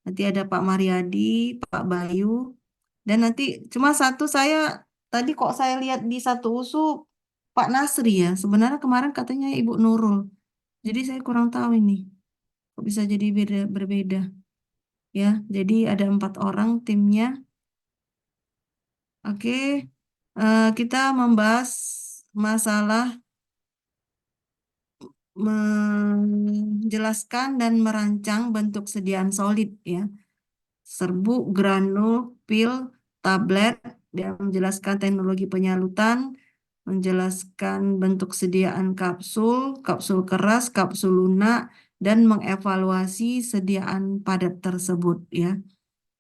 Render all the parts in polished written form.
nanti ada Pak Mariadi, Pak Bayu, dan nanti cuma satu saya tadi kok saya lihat di satu USU Pak Nasri ya. Sebenarnya kemarin katanya Ibu Nurul. Jadi saya kurang tahu ini kok bisa jadi berbeda ya. Jadi ada 4 orang timnya. Oke, kita membahas masalah menjelaskan dan merancang bentuk sediaan solid ya. Serbuk, granul, pil, tablet, dia menjelaskan teknologi penyalutan, menjelaskan bentuk sediaan kapsul, kapsul keras, kapsul lunak, dan mengevaluasi sediaan padat tersebut ya.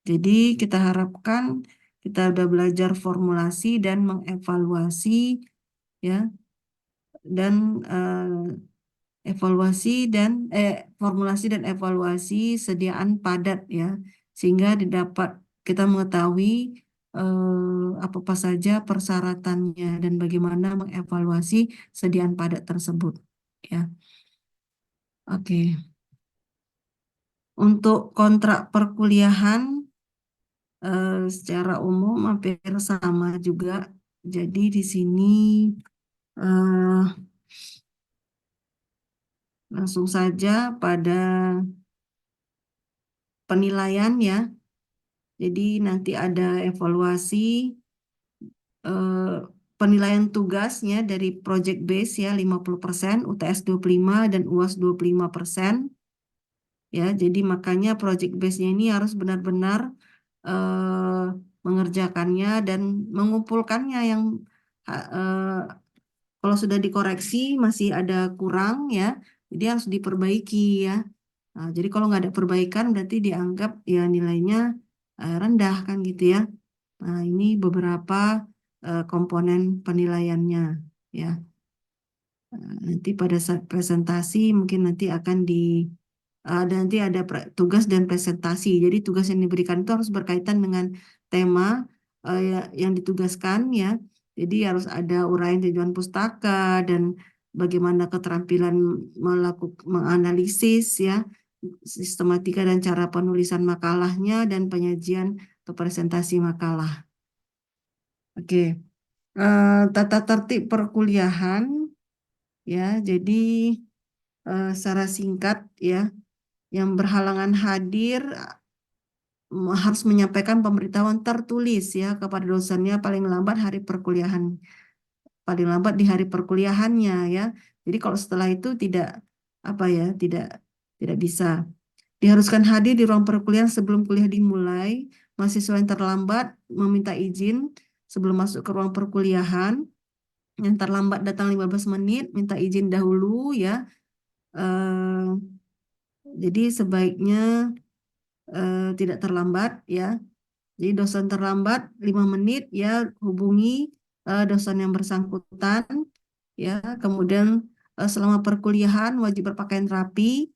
Jadi kita harapkan kita udah belajar formulasi dan mengevaluasi ya dan evaluasi dan formulasi dan evaluasi sediaan padat ya sehingga didapat kita mengetahui apa saja persyaratannya dan bagaimana mengevaluasi sediaan padat tersebut ya. Oke. Untuk kontrak perkuliahan secara umum hampir sama juga. Jadi di sini eh, langsung saja pada penilaian ya. Jadi nanti ada evaluasi eh, penilaian tugasnya dari project base ya 50%, UTS 25 dan UAS 25%. Ya, jadi makanya project base-nya ini harus benar-benar eh, mengerjakannya dan mengumpulkannya yang kalau sudah dikoreksi masih ada kurang ya, jadi harus diperbaiki ya. Nah, jadi kalau nggak ada perbaikan berarti dianggap ya nilainya rendah kan gitu ya. Nah, ini beberapa komponen penilaiannya ya. Nanti pada saat presentasi mungkin nanti akan nanti ada tugas dan presentasi. Jadi tugas yang diberikan itu harus berkaitan dengan tema yang ditugaskan ya. Jadi harus ada uraian tujuan pustaka dan bagaimana keterampilan menganalisis ya, sistematika dan cara penulisan makalahnya dan penyajian atau presentasi makalah. Oke. Tata tertib perkuliahan ya. Jadi secara singkat ya, yang berhalangan hadir harus menyampaikan pemberitahuan tertulis ya kepada dosennya paling lambat hari perkuliahan, paling lambat di hari perkuliahannya ya. Jadi kalau setelah itu tidak apa ya, tidak bisa. Diharuskan hadir di ruang perkuliahan sebelum kuliah dimulai. Mahasiswa yang terlambat meminta izin sebelum masuk ke ruang perkuliahan. Yang terlambat datang 15 menit, minta izin dahulu ya. Eh, jadi sebaiknya tidak terlambat ya. Jadi dosen terlambat 5 menit ya hubungi dosen yang bersangkutan ya. Kemudian selama perkuliahan wajib berpakaian rapi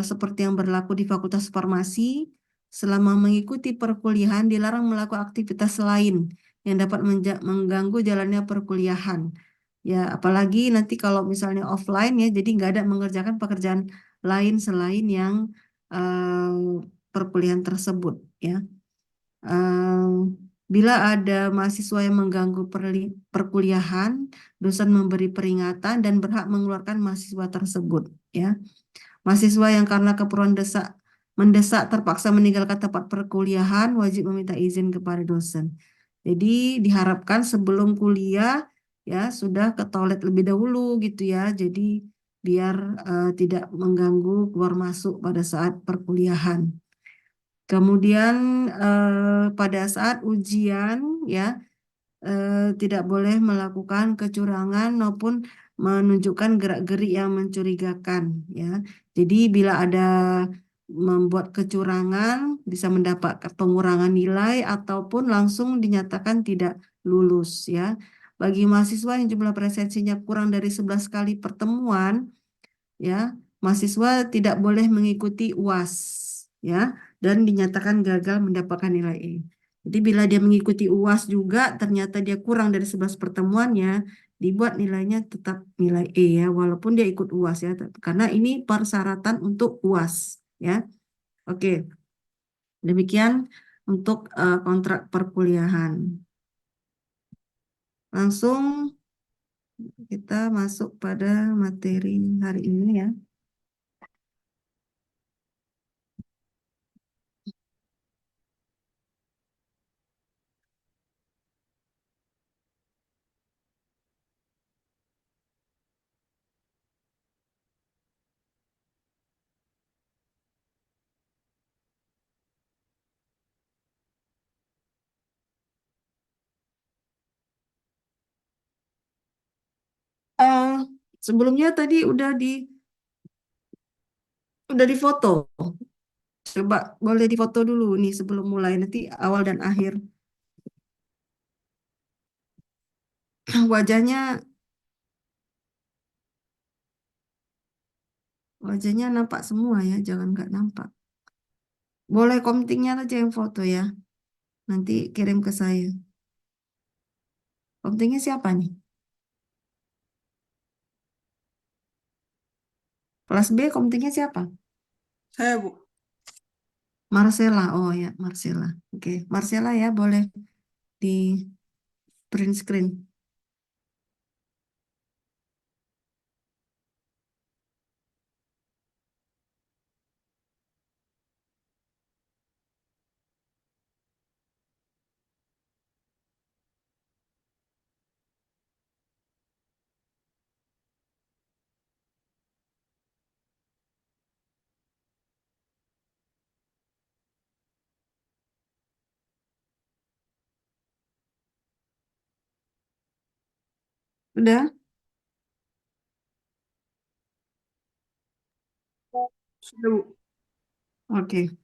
seperti yang berlaku di Fakultas Farmasi. Selama mengikuti perkuliahan dilarang melakukan aktivitas lain yang dapat mengganggu jalannya perkuliahan. Ya, apalagi nanti kalau misalnya offline ya, jadi nggak ada mengerjakan pekerjaan lain selain yang perkuliahan tersebut ya. Eh, Bila ada mahasiswa yang mengganggu perkuliahan, dosen memberi peringatan dan berhak mengeluarkan mahasiswa tersebut ya. Mahasiswa yang karena keperluan mendesak terpaksa meninggalkan tempat perkuliahan wajib meminta izin kepada dosen. Jadi diharapkan sebelum kuliah ya sudah ke toilet lebih dahulu gitu ya. Jadi biar tidak mengganggu keluar masuk pada saat perkuliahan. Kemudian pada saat ujian ya tidak boleh melakukan kecurangan maupun menunjukkan gerak-gerik yang mencurigakan ya. Jadi bila ada membuat kecurangan bisa mendapat pengurangan nilai ataupun langsung dinyatakan tidak lulus ya. Bagi mahasiswa yang jumlah presensinya kurang dari 11 kali pertemuan ya, mahasiswa tidak boleh mengikuti UAS ya dan dinyatakan gagal mendapatkan nilai E. Jadi bila dia mengikuti UAS juga ternyata dia kurang dari 11 pertemuannya, dibuat nilainya tetap nilai E ya walaupun dia ikut UAS ya karena ini persyaratan untuk UAS. ya. Oke, demikian untuk kontrak perkuliahan. Langsung kita masuk pada materi hari ini ya. Eh, Sebelumnya tadi udah difoto. Coba boleh difoto dulu nih sebelum mulai nanti awal dan akhir. Wajahnya wajahnya nampak semua ya, jangan nggak nampak. Boleh komtingnya aja yang foto ya. Nanti kirim ke saya. Komtingnya siapa nih? Kelas B komtingnya siapa? Saya, Bu. Marcella. Oh ya, Marcella. Oke, Marcella ya boleh di print screen. Udah? Sudah, Bu. Oke.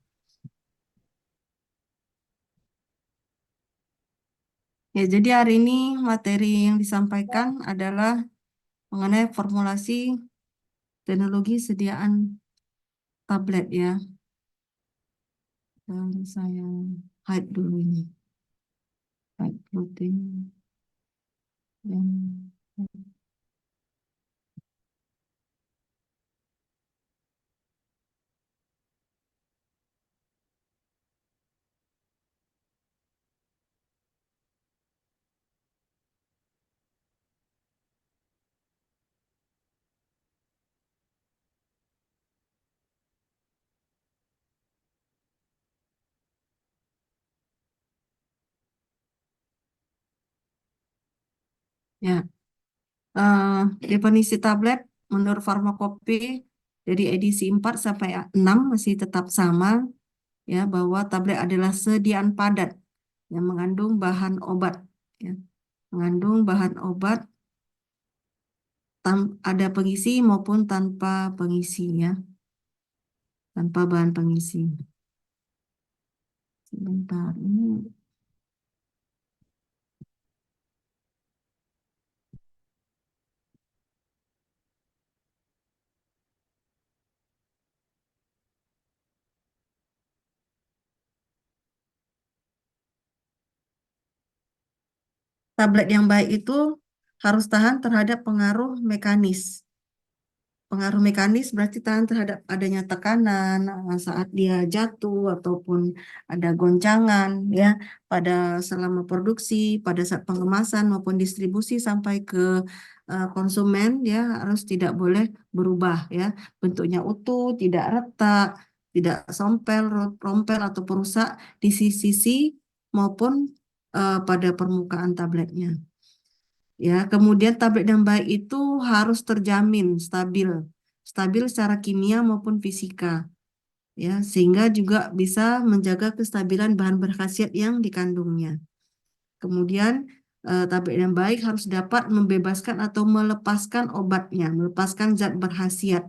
Ya, jadi hari ini materi yang disampaikan adalah mengenai formulasi teknologi sediaan tablet ya. Dan saya hide dulu ini. Hide protein dan ya. Definisi tablet menurut Farmakope dari edisi 4 sampai 6 masih tetap sama ya, bahwa tablet adalah sediaan padat yang mengandung bahan obat ya. Mengandung bahan obat ada pengisi maupun tanpa pengisi ya, tanpa bahan pengisi. Sebentar ini tablet yang baik itu harus tahan terhadap pengaruh mekanis. Pengaruh mekanis berarti tahan terhadap adanya tekanan saat dia jatuh ataupun ada goncangan ya pada selama produksi, pada saat pengemasan maupun distribusi sampai ke konsumen ya harus tidak boleh berubah ya. Bentuknya utuh, tidak retak, tidak sompel, rompel atau perusak di sisi-sisi maupun pada permukaan tabletnya. Ya, kemudian tablet yang baik itu harus terjamin stabil, stabil secara kimia maupun fisika, ya, sehingga juga bisa menjaga kestabilan bahan berkhasiat yang dikandungnya. Kemudian tablet yang baik harus dapat membebaskan atau melepaskan obatnya, melepaskan zat berkhasiat,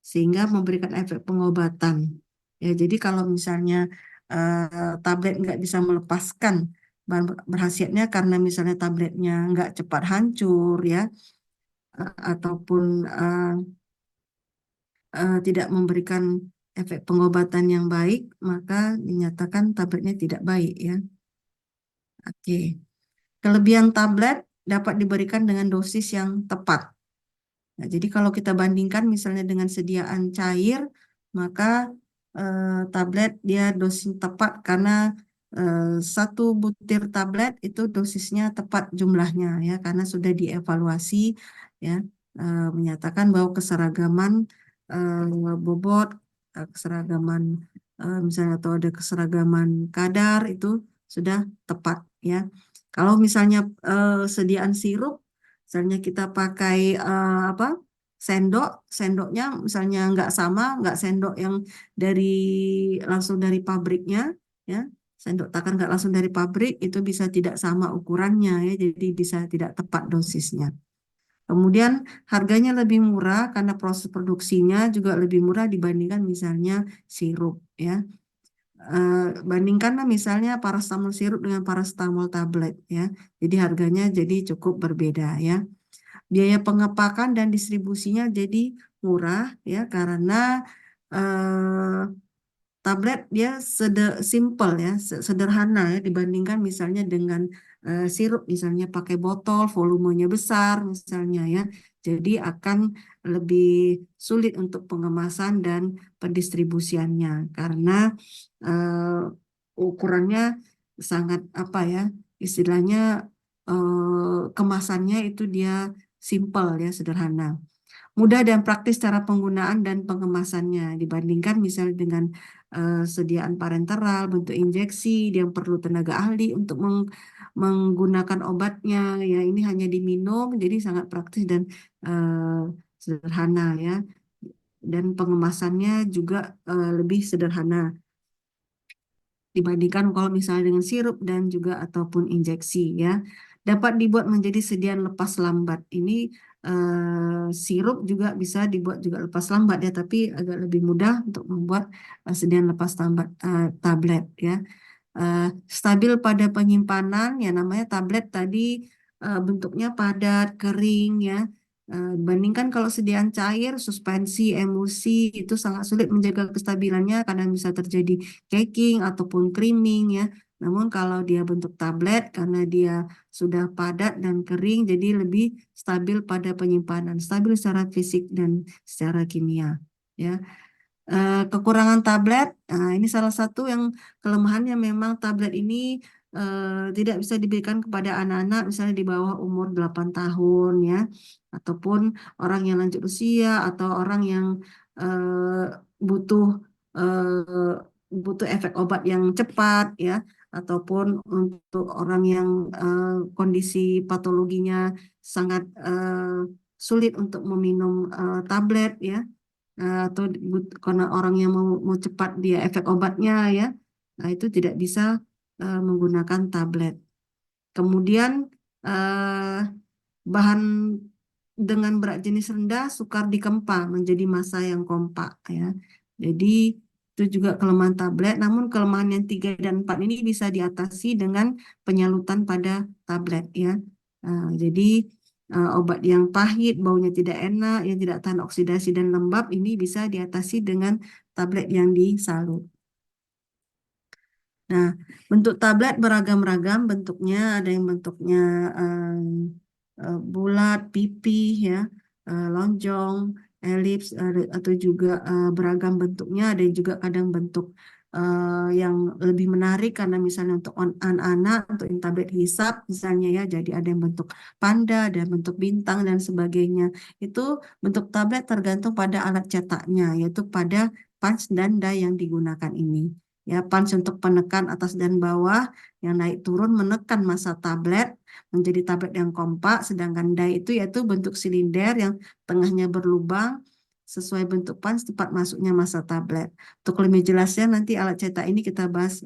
sehingga memberikan efek pengobatan. Ya, jadi kalau misalnya tablet nggak bisa melepaskan bahan berkhasiatnya karena misalnya tabletnya nggak cepat hancur ya, ataupun tidak memberikan efek pengobatan yang baik, maka dinyatakan tabletnya tidak baik ya. Oke. Kelebihan tablet dapat diberikan dengan dosis yang tepat. Nah, jadi kalau kita bandingkan misalnya dengan sediaan cair, maka tablet dia dosis tepat karena satu butir tablet itu dosisnya tepat jumlahnya ya karena sudah dievaluasi ya menyatakan bahwa keseragaman bobot, keseragaman misalnya atau ada keseragaman kadar itu sudah tepat ya. Kalau misalnya sediaan sirup, misalnya kita pakai apa sendok, sendoknya misalnya nggak sama, nggak sendok yang dari langsung dari pabriknya, ya, sendok takar nggak langsung dari pabrik itu bisa tidak sama ukurannya ya, jadi bisa tidak tepat dosisnya. Kemudian harganya lebih murah karena proses produksinya juga lebih murah dibandingkan misalnya sirup ya. Bandingkanlah misalnya paracetamol sirup dengan paracetamol tablet ya. Jadi harganya jadi cukup berbeda ya. Biaya pengepakan dan distribusinya jadi murah ya karena eh, tablet dia simple ya, sederhana ya dibandingkan misalnya dengan sirup misalnya pakai botol volumenya besar misalnya ya. Jadi akan lebih sulit untuk pengemasan dan pendistribusiannya karena ukurannya sangat apa ya istilahnya kemasannya itu dia simple ya sederhana. Mudah dan praktis cara penggunaan dan pengemasannya dibandingkan misalnya dengan sediaan parenteral, bentuk injeksi yang perlu tenaga ahli untuk menggunakan obatnya. Ya, ini hanya diminum, jadi sangat praktis dan sederhana ya. Dan pengemasannya juga lebih sederhana dibandingkan kalau misalnya dengan sirup dan juga ataupun injeksi ya. Dapat dibuat menjadi sediaan lepas lambat. Ini sirup juga bisa dibuat juga lepas lambat ya, tapi agak lebih mudah untuk membuat sediaan lepas lambat tablet ya. Eh, Stabil pada penyimpanan ya namanya tablet tadi bentuknya padat, kering ya. Bandingkan kalau sediaan cair, suspensi, emulsi itu sangat sulit menjaga kestabilannya karena bisa terjadi caking ataupun creaming ya. Namun kalau dia bentuk tablet karena dia sudah padat dan kering jadi lebih stabil pada penyimpanan, stabil secara fisik dan secara kimia ya. Kekurangan tablet, ini salah satu yang kelemahannya memang tablet ini tidak bisa diberikan kepada anak-anak misalnya di bawah umur 8 tahun ya, ataupun orang yang lanjut usia atau orang yang butuh eh, butuh efek obat yang cepat ya, ataupun untuk orang yang kondisi patologinya sangat sulit untuk meminum tablet ya atau karena orang yang mau cepat dia efek obatnya ya, nah itu tidak bisa menggunakan tablet. Kemudian eh, bahan dengan berat jenis rendah sukar dikempa menjadi massa yang kompak ya. Jadi itu juga kelemahan tablet. Namun kelemahan yang 3 dan 4 ini bisa diatasi dengan penyalutan pada tablet ya. Jadi obat yang pahit, baunya tidak enak, yang tidak tahan oksidasi dan lembab ini bisa diatasi dengan tablet yang disalut. Nah, bentuk tablet beragam-ragam bentuknya, ada yang bentuknya bulat, pipih, ya, lonjong, elips, atau juga beragam bentuknya, ada yang juga kadang bentuk yang lebih menarik karena misalnya untuk anak-anak, untuk yang tablet hisap misalnya ya, jadi ada yang bentuk panda, ada yang bentuk bintang dan sebagainya. Itu bentuk tablet tergantung pada alat cetaknya, yaitu pada punch dan die yang digunakan ini. Ya, punch untuk penekan atas dan bawah yang naik turun menekan massa tablet menjadi tablet yang kompak, sedangkan die itu yaitu bentuk silinder yang tengahnya berlubang sesuai bentuk punch tempat masuknya massa tablet. Untuk lebih jelasnya nanti alat cetak ini kita bahas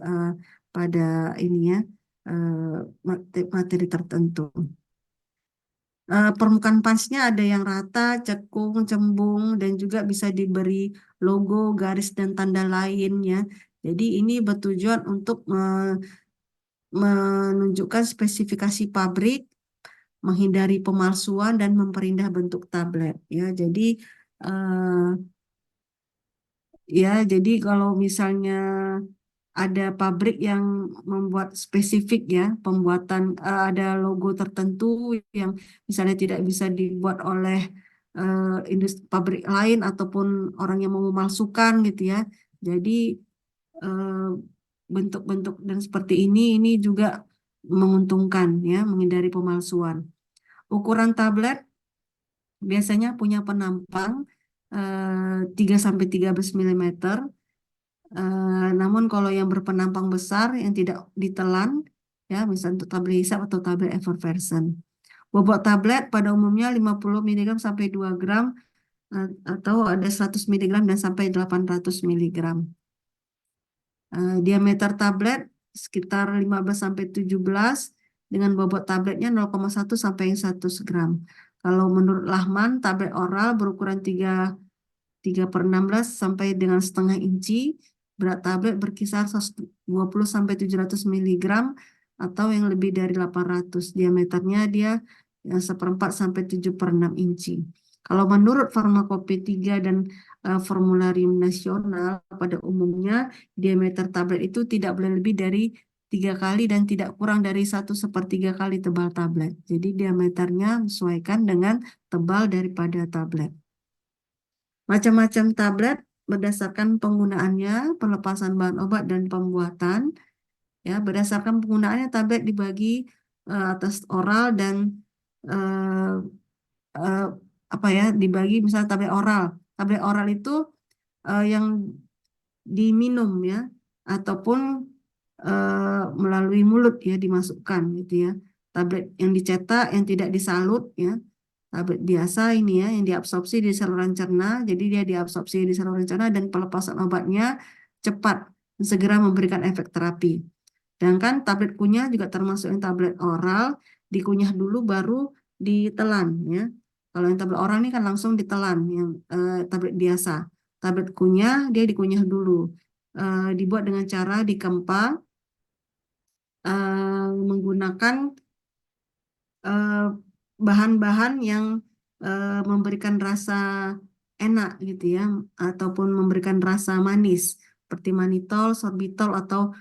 pada ini ya materi tertentu. Permukaan punch-nya ada yang rata, cekung, cembung, dan juga bisa diberi logo, garis, dan tanda lain ya. Jadi ini bertujuan untuk menunjukkan spesifikasi pabrik, menghindari pemalsuan dan memperindah bentuk tablet ya. Jadi eh, jadi kalau misalnya ada pabrik yang membuat spesifik ya pembuatan ada logo tertentu yang misalnya tidak bisa dibuat oleh industri pabrik lain ataupun orang yang mau memalsukan gitu ya. Jadi eh, bentuk-bentuk dan seperti ini juga menguntungkan ya, menghindari pemalsuan. Ukuran tablet biasanya punya penampang 3 sampai 13 milimeter. Namun kalau yang berpenampang besar yang tidak ditelan ya, misalnya untuk tablet hisap atau tablet effervescent. Bobot tablet pada umumnya 50 miligram sampai 2 gram atau ada 100 miligram dan sampai 800 miligram. Diameter tablet sekitar 15 sampai 17 dengan bobot tabletnya 0,1 sampai 1 gram. Kalau menurut Lahman, tablet oral berukuran 3 per 16 sampai dengan setengah inci. Berat tablet berkisar 120 sampai 700 miligram atau yang lebih dari 800. Diameternya dia seperempat sampai 7 per 6 inci. Kalau menurut Farmakopedia dan Formularium Nasional, pada umumnya diameter tablet itu tidak boleh lebih dari 3 kali dan tidak kurang dari 1/3 kali tebal tablet. Jadi diameternya sesuaikan dengan tebal daripada tablet. Macam-macam tablet berdasarkan penggunaannya, pelepasan bahan obat dan pembuatan. Ya, berdasarkan penggunaannya tablet dibagi atas oral dan eh, eh, apa ya, dibagi misalnya tablet oral. Tablet oral itu yang diminum ya, ataupun melalui mulut ya dimasukkan gitu ya. Tablet yang dicetak, yang tidak disalut ya. Tablet biasa ini ya yang diabsorpsi di saluran cerna, jadi dia diabsorpsi di saluran cerna dan pelepasan obatnya cepat dan segera memberikan efek terapi. Sedangkan tablet kunyah juga termasuk yang tablet oral, dikunyah dulu baru ditelan ya. Kalau yang tablet oral ini kan langsung ditelan, yang tablet biasa. Tablet kunyah dia dikunyah dulu. Dibuat dengan cara dikempa menggunakan eh, bahan-bahan yang memberikan rasa enak gitu ya, ataupun memberikan rasa manis seperti manitol, sorbitol atau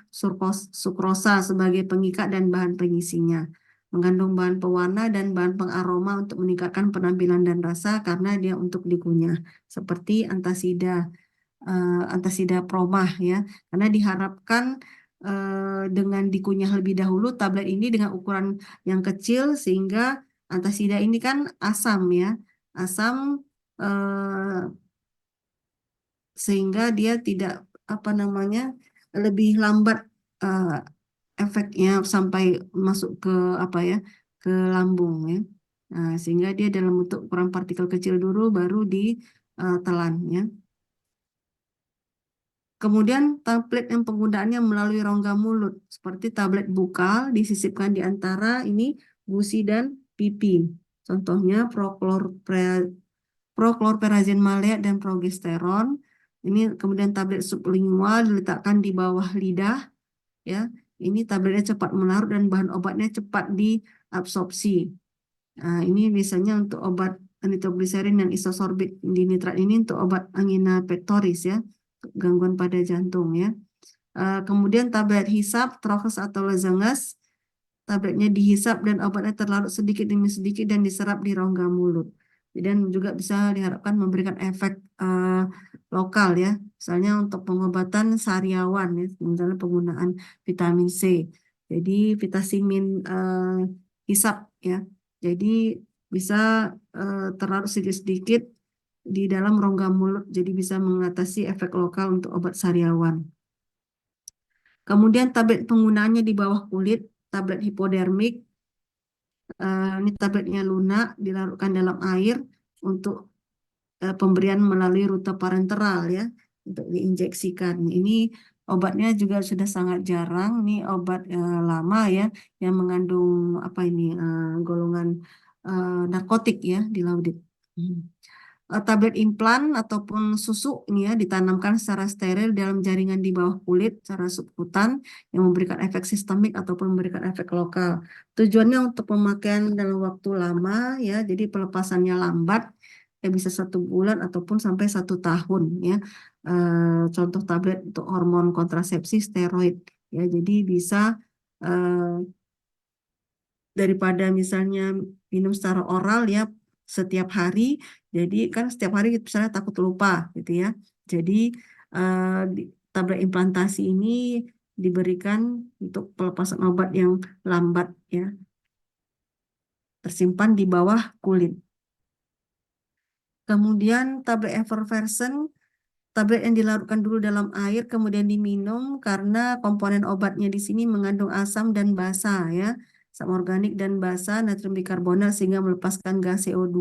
sukrosa sebagai pengikat dan bahan pengisinya. Mengandung bahan pewarna dan bahan pengaroma untuk meningkatkan penampilan dan rasa karena dia untuk dikunyah seperti antasida promah ya, karena diharapkan dengan dikunyah lebih dahulu tablet ini dengan ukuran yang kecil sehingga antasida ini kan asam ya, asam eh, sehingga dia tidak apa namanya lebih lambat eh, efeknya sampai masuk ke apa ya, ke lambung ya. Nah, sehingga dia dalam bentuk ukuran partikel kecil dulu baru ditelan ya. Kemudian tablet yang penggunaannya melalui rongga mulut, seperti tablet bukal disisipkan di antara ini gusi dan pipi. Contohnya proklorperazine maleat dan progesteron. Ini kemudian tablet sublingual diletakkan di bawah lidah, ya. Ini tabletnya cepat melarut dan bahan obatnya cepat diabsorpsi. Nah, ini biasanya untuk obat nitrogliserin dan isosorbit dinitrat ini untuk obat angina pectoris ya, gangguan pada jantung ya. Kemudian tablet hisap, troches atau lozenges, tabletnya dihisap dan obatnya terlarut sedikit demi sedikit dan diserap di rongga mulut. Dan juga bisa diharapkan memberikan efek lokal ya, misalnya untuk pengobatan sariawan ya, misalnya penggunaan vitamin C. Jadi vitamin hisap ya. Jadi bisa terlarut sedikit-sedikit di dalam rongga mulut, jadi bisa mengatasi efek lokal untuk obat sariawan. Kemudian tablet penggunaannya di bawah kulit, tablet hipodermik, ini tabletnya lunak, dilarutkan dalam air untuk pemberian melalui rute parenteral ya, untuk diinjeksikan. Ini obatnya juga sudah sangat jarang, ini obat lama ya, yang mengandung apa ini golongan narkotik ya di laudit. Tablet implan ataupun susu ini ya ditanamkan secara steril dalam jaringan di bawah kulit secara subkutan yang memberikan efek sistemik ataupun memberikan efek lokal. Tujuannya untuk pemakaian dalam waktu lama ya, jadi pelepasannya lambat ya, bisa 1 bulan ataupun sampai 1 tahun ya. Contoh tablet untuk hormon kontrasepsi steroid ya, jadi bisa daripada misalnya minum secara oral ya setiap hari, jadi kan setiap hari misalnya takut lupa gitu ya, jadi tablet implantasi ini diberikan untuk pelepasan obat yang lambat ya, tersimpan di bawah kulit. Kemudian tablet effervescent, tablet yang dilarutkan dulu dalam air kemudian diminum karena komponen obatnya di sini mengandung asam dan basa ya, asam organik dan basa natrium bikarbonat sehingga melepaskan gas CO2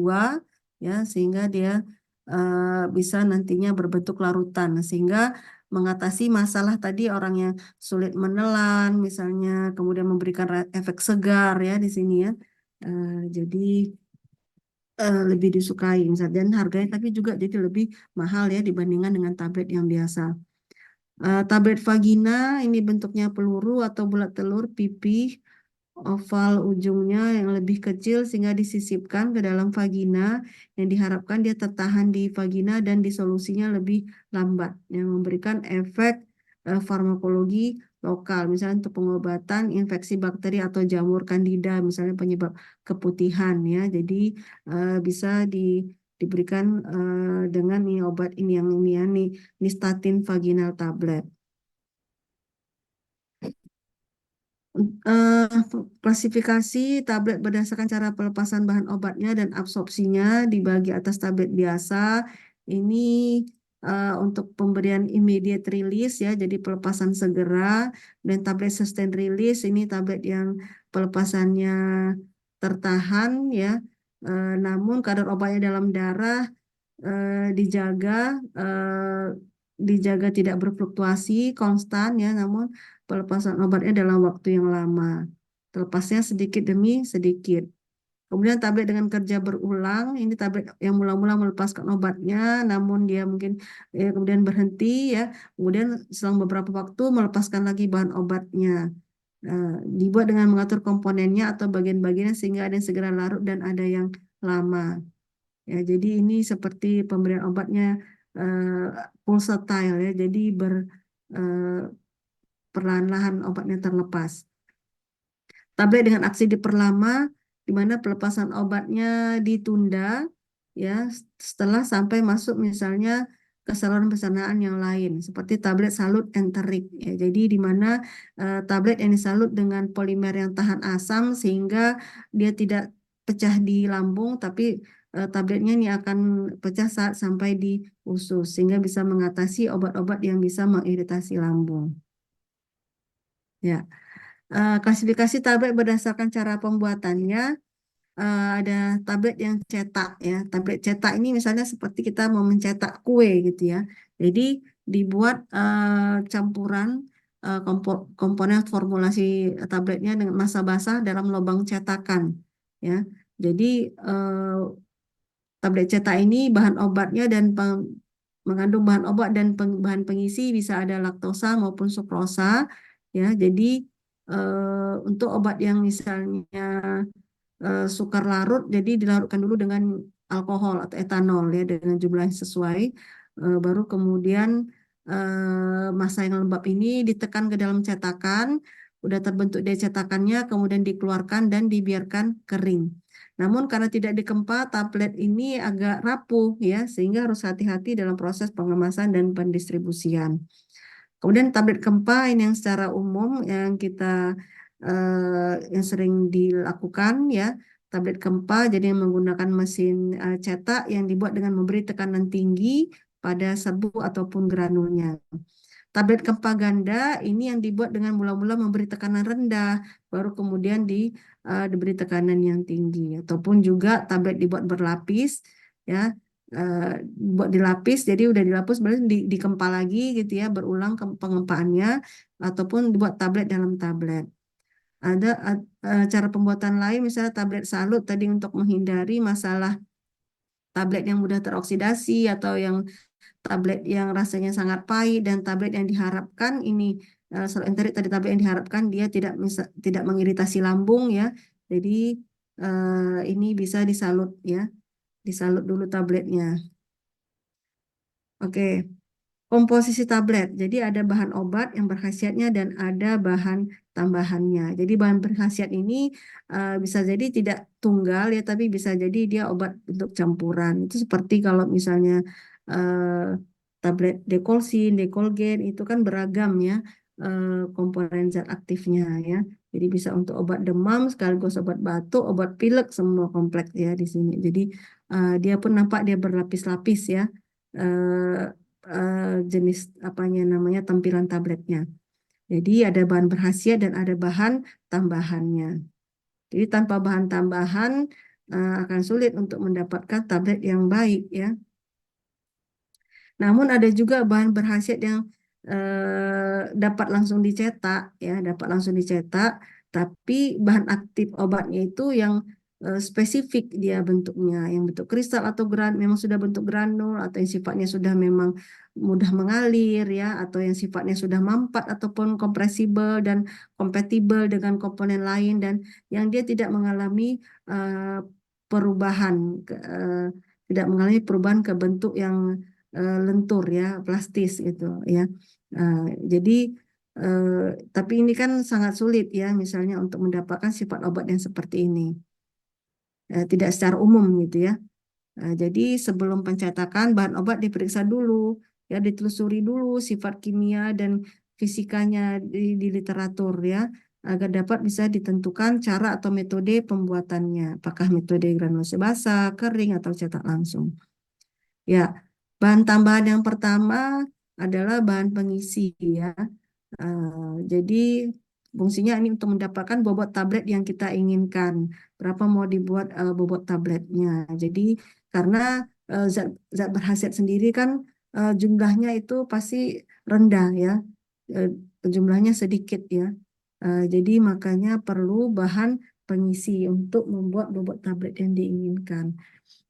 ya, sehingga dia bisa nantinya berbentuk larutan sehingga mengatasi masalah tadi orang yang sulit menelan misalnya, kemudian memberikan efek segar ya di sini ya. Jadi lebih disukai misalnya, dan harganya tapi juga jadi lebih mahal ya dibandingkan dengan tablet yang biasa. Tablet vagina ini bentuknya peluru atau bulat telur pipih oval ujungnya yang lebih kecil sehingga disisipkan ke dalam vagina yang diharapkan dia tertahan di vagina dan disolusinya lebih lambat yang memberikan efek farmakologi lokal misalnya untuk pengobatan infeksi bakteri atau jamur kandida misalnya penyebab keputihan ya. Jadi bisa diberikan dengan nih obat ini yang ini ya nih Nystatin vaginal tablet. Eh, Klasifikasi tablet berdasarkan cara pelepasan bahan obatnya dan absorpsinya dibagi atas tablet biasa. Ini untuk pemberian immediate release ya, jadi pelepasan segera. Dan tablet sustained release ini tablet yang pelepasannya tertahan ya. Namun kadar obatnya dalam darah dijaga dijaga tidak berfluktuasi konstan ya, namun pelepasan obatnya dalam waktu yang lama. Terlepasnya sedikit demi sedikit. Kemudian tablet dengan kerja berulang, ini tablet yang mula-mula melepaskan obatnya, namun dia mungkin kemudian berhenti ya, kemudian selang beberapa waktu melepaskan lagi bahan obatnya. Dibuat dengan mengatur komponennya atau bagian-bagiannya sehingga ada yang segera larut dan ada yang lama. Ya, jadi ini seperti pemberian obatnya pulsatile ya, jadi perlahan-lahan obatnya terlepas. Tablet dengan aksi diperlama, di mana pelepasan obatnya ditunda ya setelah sampai masuk misalnya ke saluran pencernaan yang lain, seperti tablet salut enterik ya. Jadi di mana tablet yang disalut dengan polimer yang tahan asam sehingga dia tidak pecah di lambung, tapi tabletnya ini akan pecah saat sampai di usus sehingga bisa mengatasi obat-obat yang bisa mengiritasi lambung. Ya, klasifikasi tablet berdasarkan cara pembuatannya. Ada tablet yang cetak ya. Tablet cetak ini misalnya seperti kita mau mencetak kue gitu ya. Jadi dibuat campuran komponen formulasi tabletnya dengan massa basah dalam lubang cetakan ya. Jadi tablet cetak ini bahan obatnya dan mengandung bahan obat dan bahan pengisi bisa ada laktosa maupun sukrosa ya. Jadi untuk obat yang misalnya sukar larut, jadi dilarutkan dulu dengan alkohol atau etanol ya dengan jumlah yang sesuai. Baru kemudian massa yang lembab ini ditekan ke dalam cetakan, udah terbentuk dari cetakannya, kemudian dikeluarkan dan dibiarkan kering. Namun karena tidak dikempa, tablet ini agak rapuh ya, sehingga harus hati-hati dalam proses pengemasan dan pendistribusian. Kemudian tablet Kempa ini yang secara umum yang kita yang sering dilakukan ya, tablet Kempa jadi yang menggunakan mesin cetak yang dibuat dengan memberi tekanan tinggi pada serbuk ataupun granulnya. Tablet Kempa ganda ini yang dibuat dengan mula-mula memberi tekanan rendah, baru kemudian diberi tekanan yang tinggi, ataupun juga tablet dibuat berlapis ya, buat dilapis, jadi udah dilapis berarti dikempa lagi gitu ya, berulang pengempaannya, ataupun dibuat tablet dalam tablet. Ada cara pembuatan lain, misalnya tablet salut tadi untuk menghindari masalah tablet yang mudah teroksidasi atau yang tablet yang rasanya sangat pahit, dan tablet yang diharapkan ini salut enterik tadi tablet yang diharapkan dia tidak mengiritasi lambung ya. Jadi ini bisa disalut ya, disalut dulu tabletnya. Oke. Komposisi tablet. Jadi ada bahan obat yang berkhasiatnya dan ada bahan tambahannya. Jadi bahan berkhasiat ini bisa jadi tidak tunggal ya, tapi bisa jadi dia obat untuk campuran. Itu seperti kalau misalnya tablet dekolsin, dekolgen itu kan beragam ya komponen zat aktifnya ya. Jadi bisa untuk obat demam sekaligus obat batuk, obat pilek semua kompleks ya di sini. Jadi dia pun nampak dia berlapis-lapis ya eh, jenis apanya namanya tampilan tabletnya. Jadi ada bahan berkhasiat dan ada bahan tambahannya. Jadi tanpa bahan tambahan akan sulit untuk mendapatkan tablet yang baik ya. Namun ada juga bahan berkhasiat yang dapat langsung dicetak ya, dapat langsung dicetak, tapi bahan aktif obatnya itu yang spesifik dia bentuknya, yang bentuk kristal atau memang sudah bentuk granul atau yang sifatnya sudah memang mudah mengalir ya, atau yang sifatnya sudah mampat ataupun kompresibel dan kompatibel dengan komponen lain dan yang dia tidak mengalami perubahan, tidak mengalami perubahan ke bentuk yang lentur ya, plastis gitu ya. Eh, jadi eh, tapi ini kan sangat sulit ya, misalnya untuk mendapatkan sifat obat yang seperti ini, tidak secara umum gitu ya. Jadi sebelum pencetakan bahan obat diperiksa dulu, ya ditelusuri dulu sifat kimia dan fisikanya di literatur ya, agar dapat bisa ditentukan cara atau metode pembuatannya, apakah metode granulasi basah, kering atau cetak langsung. Ya, bahan tambahan yang pertama adalah bahan pengisi ya. Jadi fungsinya ini untuk mendapatkan bobot tablet yang kita inginkan. Berapa mau dibuat bobot tabletnya. Jadi karena zat berkhasiat sendiri kan jumlahnya itu pasti rendah ya. Eh, Jumlahnya sedikit ya. Jadi makanya perlu bahan pengisi untuk membuat bobot tablet yang diinginkan.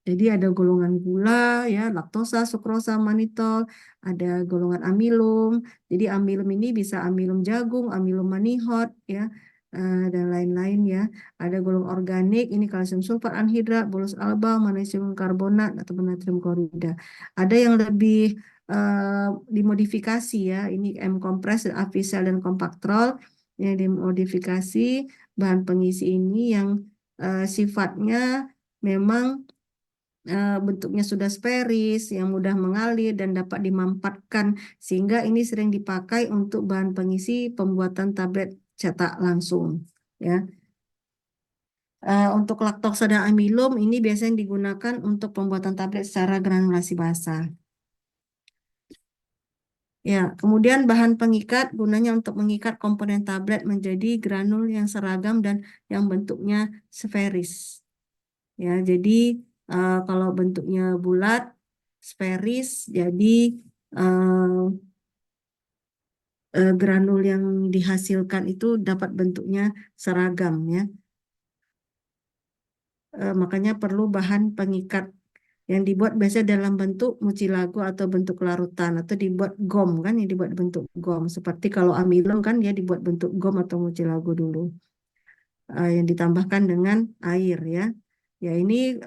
Jadi ada golongan gula, ya, laktosa, sukrosa, manitol, ada golongan amilum. Jadi amilum ini bisa amilum jagung, amilum manihot, ya, dan lain-lain ya. Ada golongan organik, ini kalsium sulfat anhidrat, bolus alba, magnesium karbonat atau natrium klorida. Ada yang lebih dimodifikasi ya, ini M kompres, Avisel dan Kompaktrol yang dimodifikasi bahan pengisi ini yang sifatnya memang bentuknya sudah sferis, yang mudah mengalir dan dapat dimampatkan, sehingga ini sering dipakai untuk bahan pengisi pembuatan tablet cetak langsung. Ya, untuk laktosa dan amilum ini biasanya digunakan untuk pembuatan tablet secara granulasi basah. Ya, kemudian bahan pengikat gunanya untuk mengikat komponen tablet menjadi granul yang seragam dan yang bentuknya sferis. Ya, jadi kalau bentuknya bulat, sferis, jadi granul yang dihasilkan itu dapat bentuknya seragam ya. Makanya perlu bahan pengikat yang dibuat biasanya dalam bentuk mucilago atau bentuk larutan atau dibuat gom kan, yang dibuat bentuk gom. Seperti kalau amilum kan dia dibuat bentuk gom atau mucilago dulu. Yang ditambahkan dengan air ya. Ya ini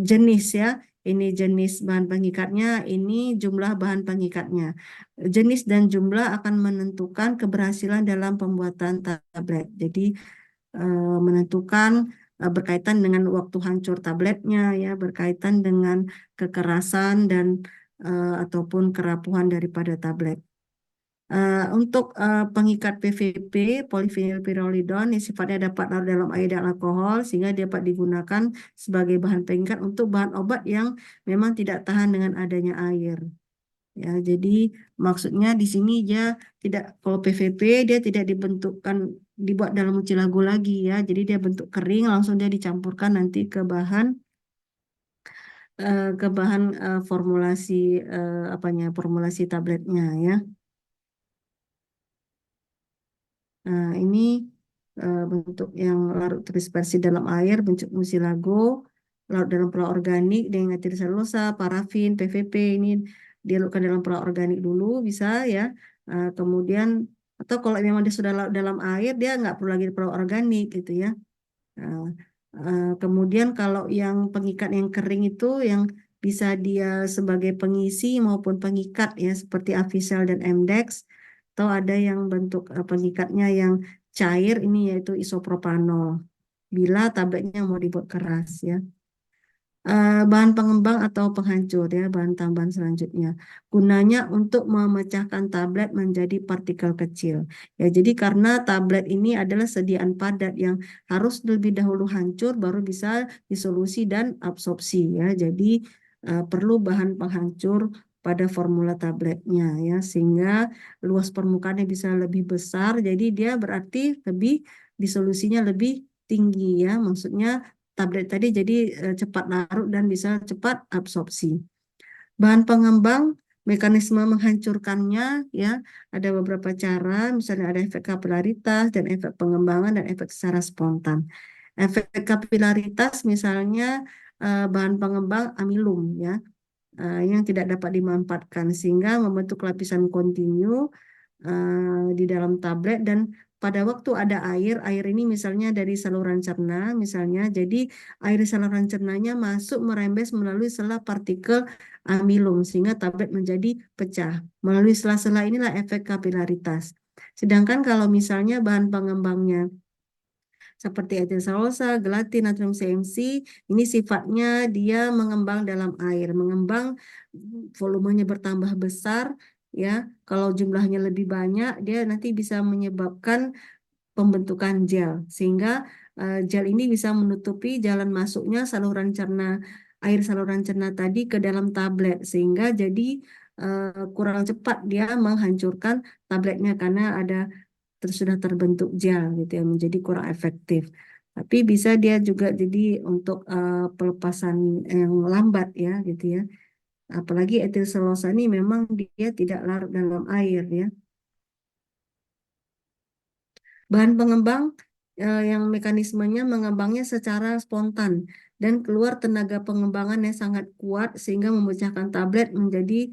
jenis ya. Ini jenis bahan pengikatnya, ini jumlah bahan pengikatnya. Jenis dan jumlah akan menentukan keberhasilan dalam pembuatan tablet. Jadi menentukan berkaitan dengan waktu hancur tabletnya ya, berkaitan dengan kekerasan dan ataupun kerapuhan daripada tablet. Untuk pengikat PVP, polyphenylpyrrolidon, yang sifatnya dapat larut dalam air dan alkohol, sehingga dapat digunakan sebagai bahan pengikat untuk bahan obat yang memang tidak tahan dengan adanya air. Ya, jadi maksudnya di sini dia tidak, kalau PVP dia tidak dibentukkan dibuat dalam mucilago lagi ya, jadi dia bentuk kering langsung dia dicampurkan nanti ke bahan formulasi apanya formulasi tabletnya ya. Nah, ini bentuk yang larut terdispersi dalam air, bentuk mucilago, larut dalam pola organik dengan etil selulosa, parafin, PVP ini dilarutkan dalam pola organik dulu bisa ya. Kemudian atau kalau memang dia sudah larut dalam air, dia nggak perlu lagi pola organik gitu ya. Nah, kemudian kalau yang pengikat yang kering itu yang bisa dia sebagai pengisi maupun pengikat ya seperti Avisel dan Mdex, atau ada yang bentuk pengikatnya yang cair ini yaitu isopropanol bila tabletnya mau dibuat keras ya. bahan pengembang atau penghancur ya, bahan tambahan selanjutnya. Gunanya untuk memecahkan tablet menjadi partikel kecil. Ya, jadi karena tablet ini adalah sediaan padat yang harus lebih dahulu hancur baru bisa disolusi dan absorpsi ya. Jadi perlu bahan penghancur pada formula tabletnya ya, sehingga luas permukaannya bisa lebih besar. Jadi dia berarti lebih disolusinya lebih tinggi ya. Maksudnya tablet tadi jadi cepat larut dan bisa cepat absorpsi. Bahan pengembang, mekanisme menghancurkannya ya ada beberapa cara, misalnya ada efek kapilaritas dan efek pengembangan dan efek secara spontan. Efek kapilaritas misalnya bahan pengembang amilum ya yang tidak dapat dimanfaatkan sehingga membentuk lapisan kontinu di dalam tablet dan pada waktu ada air, air ini misalnya dari saluran cerna misalnya, jadi air di saluran cernanya masuk merembes melalui sela partikel amilum sehingga tablet menjadi pecah. Melalui sela-sela inilah efek kapilaritas. Sedangkan kalau misalnya bahan pengembangnya seperti etil selulosa, gelatin, natrium CMC, ini sifatnya dia mengembang dalam air, mengembang volumenya bertambah besar, ya. Kalau jumlahnya lebih banyak, dia nanti bisa menyebabkan pembentukan gel, sehingga gel ini bisa menutupi jalan masuknya saluran cerna air saluran cerna tadi ke dalam tablet, sehingga jadi kurang cepat dia menghancurkan tabletnya karena ada sudah terbentuk gel gitu ya menjadi kurang efektif. Tapi bisa dia juga jadi untuk pelepasan yang lambat ya gitu ya. Apalagi etil selulosa ini memang dia tidak larut dalam air ya. Bahan pengembang yang mekanismenya mengembangnya secara spontan dan keluar tenaga pengembangan yang sangat kuat sehingga memecahkan tablet menjadi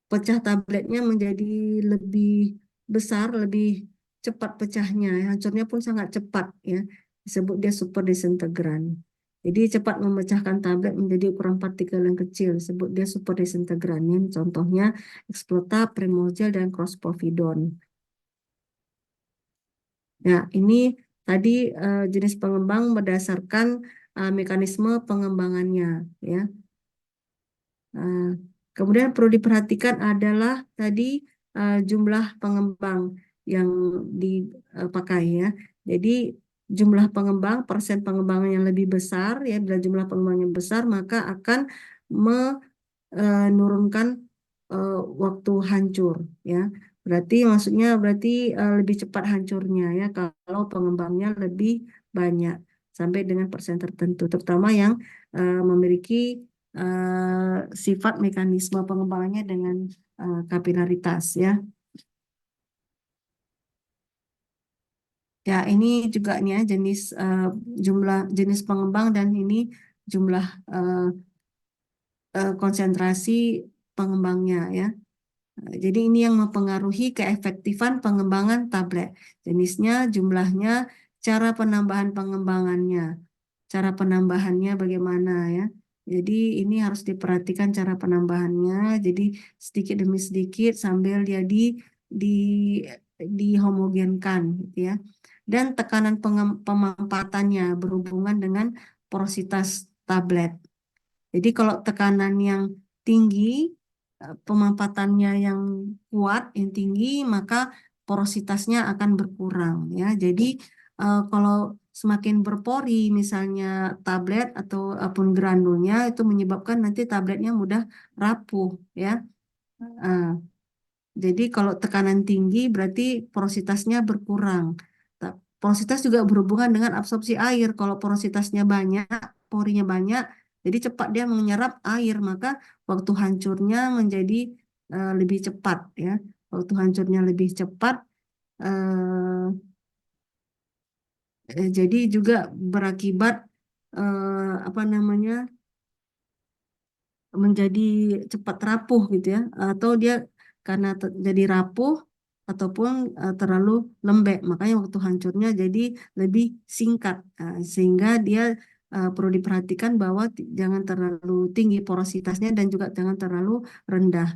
pecah tabletnya menjadi lebih besar, lebih cepat pecahnya. Hancurnya pun sangat cepat ya. Disebut dia super disintegran. Jadi cepat memecahkan tablet menjadi ukuran partikel yang kecil. Disebut dia super disintegran. Ya. Contohnya Explota, Primogel, dan Crospovidon. Ya, ini tadi jenis pengembang berdasarkan mekanisme pengembangannya. Ya. Nah, kemudian perlu diperhatikan adalah tadi jumlah pengembang yang dipakai ya. Jadi jumlah pengembang, persen pengembangan yang lebih besar ya, bila jumlah pengembang yang besar maka akan menurunkan waktu hancur ya. Berarti lebih cepat hancurnya ya kalau pengembangnya lebih banyak sampai dengan persen tertentu, terutama yang memiliki sifat mekanisme pengembangannya dengan kapilaritas ya. Ya, ini juga nih ya jumlah jenis pengembang dan ini jumlah eh, konsentrasi pengembangnya ya. Jadi ini yang mempengaruhi keefektifan pengembangan tablet. Jenisnya, jumlahnya, cara penambahan pengembangannya. Cara penambahannya bagaimana ya. Jadi ini harus diperhatikan cara penambahannya. Jadi sedikit demi sedikit sambil dia di dihomogenkan gitu ya. Dan tekanan pemampatannya berhubungan dengan porositas tablet. Jadi kalau tekanan yang tinggi, pemampatannya yang kuat, yang tinggi, maka porositasnya akan berkurang ya. Jadi kalau semakin berpori misalnya tablet ataupun granulnya itu menyebabkan nanti tabletnya mudah rapuh ya. Eh, jadi kalau tekanan tinggi berarti porositasnya berkurang. Porositas juga berhubungan dengan absorpsi air. Kalau porositasnya banyak, porinya banyak, jadi cepat dia menyerap air, maka waktu hancurnya menjadi lebih cepat ya. Waktu hancurnya lebih cepat, eh, jadi juga berakibat apa namanya menjadi cepat rapuh gitu ya, atau dia karena jadi rapuh ataupun terlalu lembek, makanya waktu hancurnya jadi lebih singkat. Sehingga dia perlu diperhatikan bahwa jangan terlalu tinggi porositasnya dan juga jangan terlalu rendah.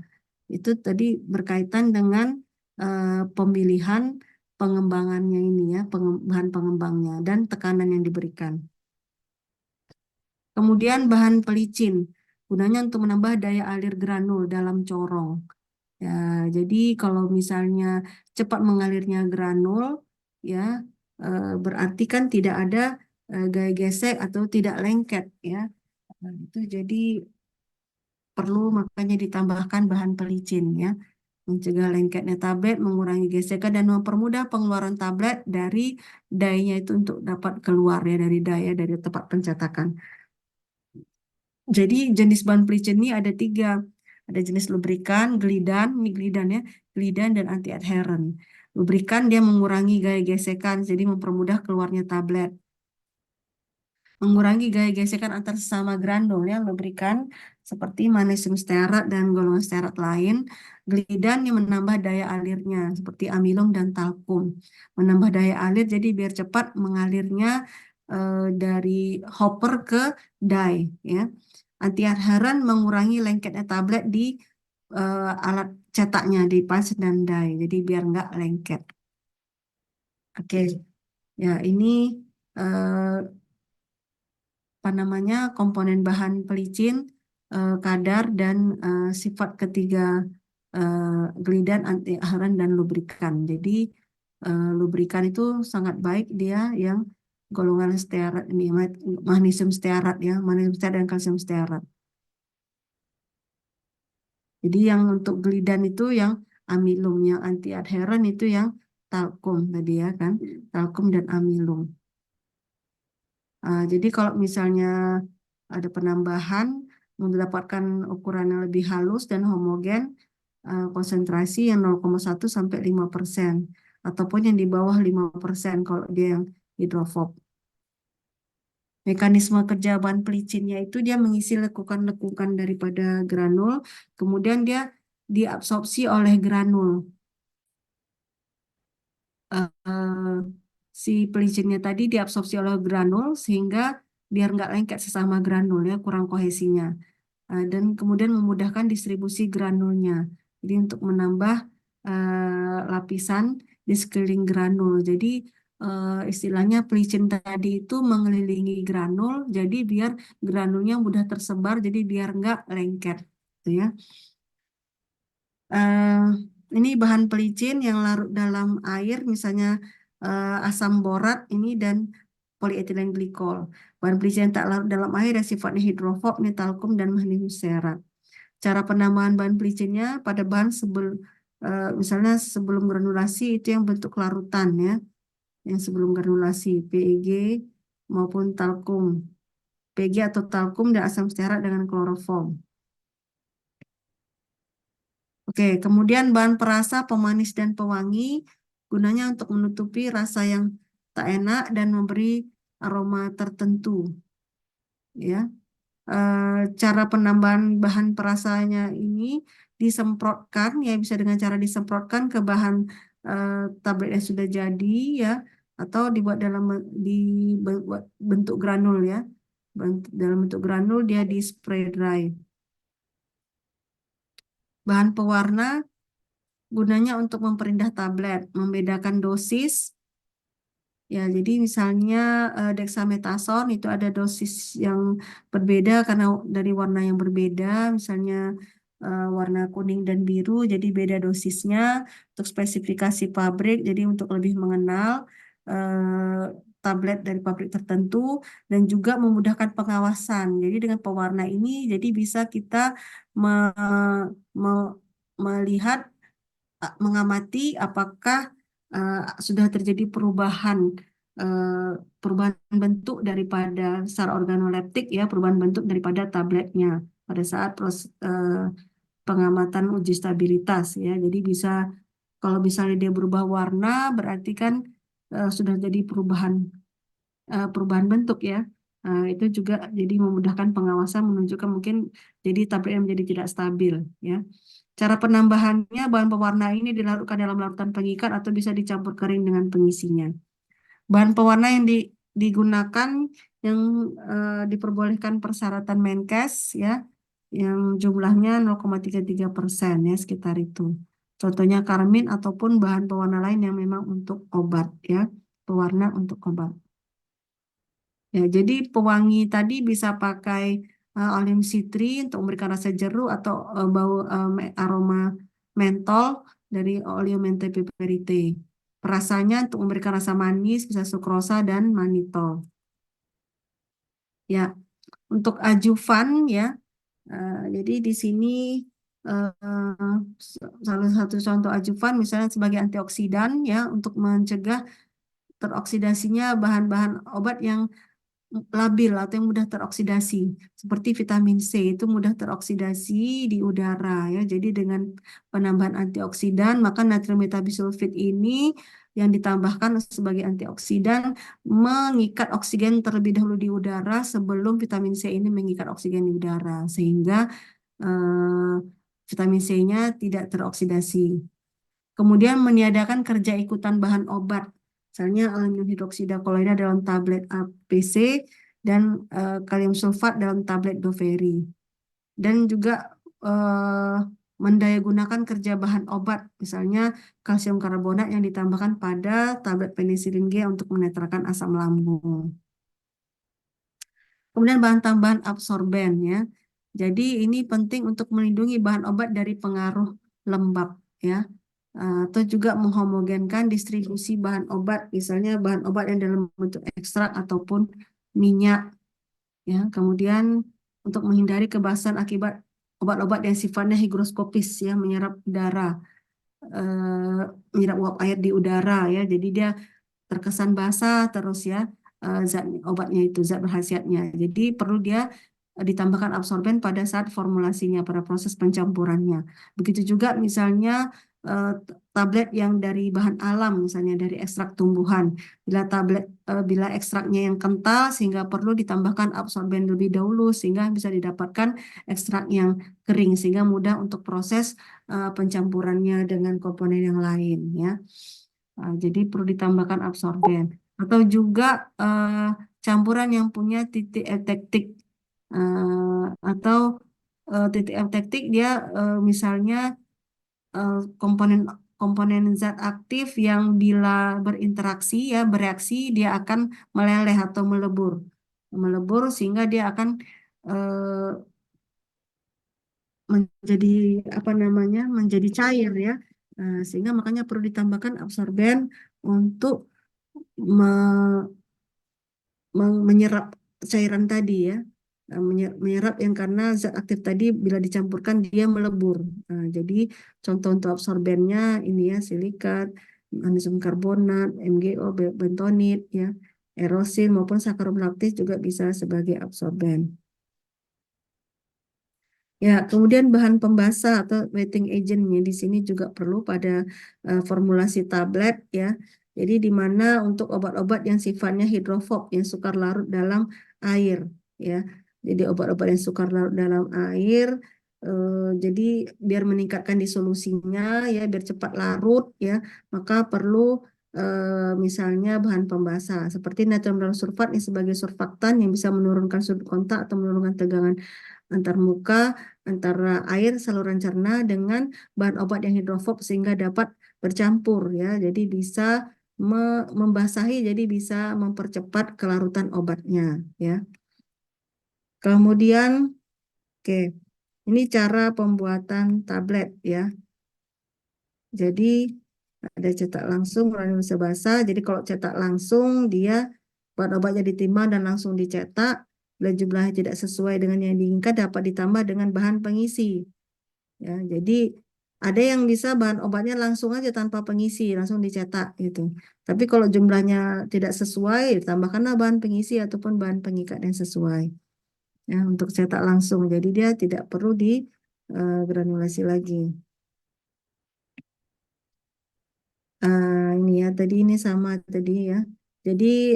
Itu tadi berkaitan dengan pemilihan pengembangannya ini ya, bahan pengembangnya dan tekanan yang diberikan. Kemudian bahan pelicin, gunanya untuk menambah daya alir granul dalam corong. Ya, jadi kalau misalnya cepat mengalirnya granul, ya berarti kan tidak ada gaya gesek atau tidak lengket, ya. Nah, itu jadi perlu makanya ditambahkan bahan pelicin, ya, mencegah lengketnya tablet, mengurangi gesekan dan mempermudah pengeluaran tablet dari dainya itu untuk dapat keluar ya dari daya dari tempat pencetakan. Jadi jenis bahan pelicin ini ada tiga. Ada jenis lubrikan, glidan, ini glidan ya, glidan dan anti-adherent. Lubrikan dia mengurangi gaya gesekan, jadi mempermudah keluarnya tablet. Mengurangi gaya gesekan antar sesama granul ya, lubrikan seperti magnesium stearat dan golongan stearat lain. Glidan yang menambah daya alirnya seperti amilum dan talkum. Menambah daya alir jadi biar cepat mengalirnya dari hopper ke die ya. Anti-adherent mengurangi lengketnya tablet di alat cetaknya di punch dan die. Jadi biar nggak lengket. Oke, ya ini eh, apa namanya komponen bahan pelicin, kadar dan sifat ketiga eh, glidan, anti-adherent dan lubrikan. Jadi lubrikan itu sangat baik dia yang golongan stearat ini magnesium stearat ya, magnesium stearat dan kalsium stearat. Jadi yang untuk glidan itu yang amilum, yang anti-adherent itu yang talkum tadi ya kan, talkum dan amilum. Jadi kalau misalnya ada penambahan mendapatkan ukuran yang lebih halus dan homogen, konsentrasi yang 0,1 sampai 5% ataupun yang di bawah 5% kalau dia yang hidrofob. Mekanisme kerja bahan pelicinnya itu dia mengisi lekukan-lekukan daripada granul, kemudian dia diabsorpsi oleh granul. Si pelicinnya tadi diabsorpsi oleh granul sehingga biar nggak lengket sesama granul ya, kurang kohesinya. Dan kemudian memudahkan distribusi granulnya. Jadi untuk menambah lapisan di sekeliling granul. Jadi istilahnya pelicin tadi itu mengelilingi granul, jadi biar granulnya mudah tersebar, jadi biar nggak lengket, gitu ya. eh, ini bahan pelicin yang larut dalam air, misalnya asam borat ini dan polietilen glikol. Bahan pelicin yang tak larut dalam air yang sifatnya hidrofob, talkum dan magnesium stearat. Cara penambahan bahan pelicinnya pada bahan misalnya sebelum granulasi itu yang bentuk larutan ya, yang sebelum granulasi PEG maupun talkum, PEG atau talkum dan asam stearat dengan kloroform. Oke, kemudian bahan perasa, pemanis dan pewangi gunanya untuk menutupi rasa yang tak enak dan memberi aroma tertentu. Ya, cara penambahan bahan perasanya ini disemprotkan, ya bisa dengan cara disemprotkan ke bahan tablet yang sudah jadi ya, atau dibuat bentuk granul ya, dalam bentuk granul dia di spray dry. Bahan pewarna gunanya untuk memperindah tablet, membedakan dosis. Ya, jadi misalnya dexamethasone itu ada dosis yang berbeda karena dari warna yang berbeda, misalnya warna kuning dan biru, jadi beda dosisnya untuk spesifikasi pabrik. Jadi untuk lebih mengenal tablet dari pabrik tertentu dan juga memudahkan pengawasan. Jadi dengan pewarna ini, jadi bisa kita me- melihat mengamati apakah uh, sudah terjadi uh, perubahan bentuk daripada secara organoleptik ya, perubahan bentuk daripada tabletnya pada saat pengamatan uji stabilitas ya. Jadi bisa kalau misalnya dia berubah warna berarti kan sudah jadi perubahan bentuk ya. Itu juga jadi memudahkan pengawasan menunjukkan mungkin jadi tablet yang menjadi tidak stabil ya. Cara penambahannya bahan pewarna ini dilarutkan dalam larutan pengikat atau bisa dicampur kering dengan pengisinya. Bahan pewarna yang digunakan yang diperbolehkan persyaratan Menkes ya, yang jumlahnya 0,33% ya sekitar itu. Contohnya karmin ataupun bahan pewarna lain yang memang untuk obat ya, pewarna untuk obat. Ya, jadi pewangi tadi bisa pakai oleum citrin untuk memberikan rasa jeruk atau bau aroma mentol dari oleum menthe piperite. Perasanya untuk memberikan rasa manis bisa sukrosa dan manitol. Ya, untuk ajuvan ya. Jadi di sini salah satu contoh ajuvan misalnya sebagai antioksidan ya untuk mencegah teroksidasinya bahan-bahan obat yang labil atau yang mudah teroksidasi seperti vitamin C itu mudah teroksidasi di udara ya. Jadi dengan penambahan antioksidan maka natrium metabisulfit ini yang ditambahkan sebagai antioksidan mengikat oksigen terlebih dahulu di udara sebelum vitamin C ini mengikat oksigen di udara sehingga eh, vitamin C-nya tidak teroksidasi. Kemudian meniadakan kerja ikutan bahan obat, misalnya aluminium hidroksida koloida dalam tablet APC dan kalium sulfat dalam tablet Doveri. Dan juga eh, mendayagunakan kerja bahan obat, misalnya kalsium karbonat yang ditambahkan pada tablet penisilin G untuk menetralkan asam lambung. Kemudian bahan tambahan absorben ya. Jadi ini penting untuk melindungi bahan obat dari pengaruh lembab ya. Atau juga menghomogenkan distribusi bahan obat, misalnya bahan obat yang dalam bentuk ekstrak ataupun minyak ya. Kemudian untuk menghindari kebasahan akibat obat-obat yang sifatnya higroskopis ya, menyerap darah, menyerap uap air di udara ya. Jadi dia terkesan basah terus ya zat obatnya itu zat berkhasiatnya. Jadi perlu dia ditambahkan absorben pada saat formulasinya pada proses pencampurannya. Begitu juga misalnya tablet yang dari bahan alam misalnya dari ekstrak tumbuhan. Bila ekstraknya yang kental sehingga perlu ditambahkan absorben lebih dahulu sehingga bisa didapatkan ekstrak yang kering sehingga mudah untuk proses pencampurannya dengan komponen yang lain ya. Jadi perlu ditambahkan absorben atau juga campuran yang punya titik etektik atau titik etektik dia misalnya komponen komponen zat aktif yang bila berinteraksi ya bereaksi dia akan meleleh atau melebur sehingga dia akan eh, menjadi apa namanya menjadi cair ya. Sehingga makanya perlu ditambahkan absorben untuk me- menyerap cairan tadi ya. Menyerap yang karena zat aktif tadi bila dicampurkan dia melebur. Jadi contoh untuk absorbennya ini ya silikat, magnesium karbonat, MgO, bentonit ya, erosin maupun sakarum laktis juga bisa sebagai absorben. Ya, kemudian bahan pembasah atau wetting agentnya di sini juga perlu pada formulasi tablet ya. Jadi di mana untuk obat-obat yang sifatnya hidrofob yang sukar larut dalam air ya. Jadi obat-obat yang sukar larut dalam air jadi biar meningkatkan disolusinya ya, biar cepat larut ya, maka perlu misalnya bahan pembasah seperti natrium sulfat yang sebagai surfaktan yang bisa menurunkan sudut kontak atau menurunkan tegangan antar muka antara air saluran cerna dengan bahan obat yang hidrofob sehingga dapat bercampur ya. Jadi bisa membasahi jadi bisa mempercepat kelarutan obatnya ya. Kemudian oke. Ini cara pembuatan tablet ya. Jadi ada cetak langsung granulosa basah. Jadi kalau cetak langsung dia bahan obatnya ditimbang dan langsung dicetak. Bila jumlahnya tidak sesuai dengan yang diinginkan dapat ditambah dengan bahan pengisi. Ya, jadi ada yang bisa bahan obatnya langsung aja tanpa pengisi, langsung dicetak gitu. Tapi kalau jumlahnya tidak sesuai, tambahkanlah bahan pengisi ataupun bahan pengikat yang sesuai. Ya, untuk cetak langsung. Jadi dia tidak perlu di granulasi lagi. Ini ya, tadi ini sama tadi ya. Jadi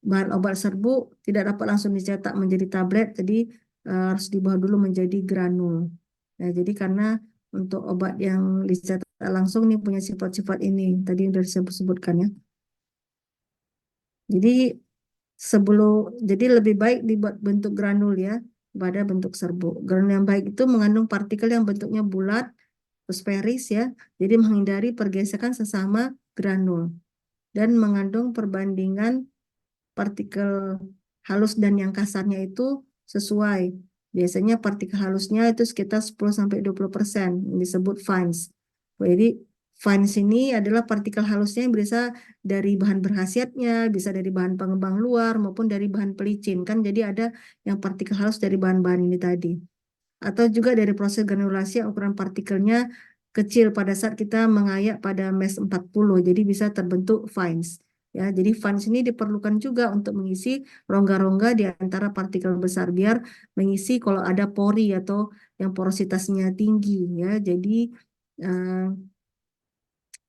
bahan obat serbuk tidak dapat langsung dicetak menjadi tablet, jadi harus dibawa dulu menjadi granul. Nah, jadi karena untuk obat yang dicetak langsung nih punya sifat-sifat ini tadi yang sudah disebutkan ya. Jadi sebelum jadi lebih baik dibuat bentuk granul ya pada bentuk serbuk. Granul yang baik itu mengandung partikel yang bentuknya bulat, sferis ya. Jadi menghindari pergesekan sesama granul dan mengandung perbandingan partikel halus dan yang kasarnya itu sesuai. Biasanya partikel halusnya itu sekitar 10-20% yang disebut fines. Jadi fines ini adalah partikel halusnya yang bisa dari bahan berkhasiatnya, bisa dari bahan pengembang luar maupun dari bahan pelicin kan. Jadi ada yang partikel halus dari bahan-bahan ini tadi. Atau juga dari proses granulasi yang ukuran partikelnya kecil pada saat kita mengayak pada MES 40. Jadi bisa terbentuk fines. Ya, jadi fines ini diperlukan juga untuk mengisi rongga-rongga di antara partikel besar biar mengisi kalau ada pori atau yang porositasnya tinggi ya. Jadi eh,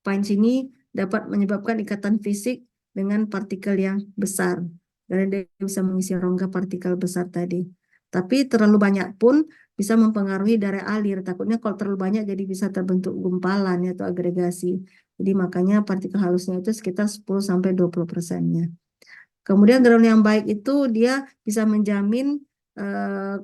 fines ini dapat menyebabkan ikatan fisik dengan partikel yang besar dan dia bisa mengisi rongga partikel besar tadi. Tapi terlalu banyak pun bisa mempengaruhi darah alir. Takutnya kalau terlalu banyak jadi bisa terbentuk gumpalan ya, atau agregasi. Jadi makanya partikel halusnya itu sekitar 10-20%-nya. Kemudian granul yang baik itu dia bisa menjamin eh,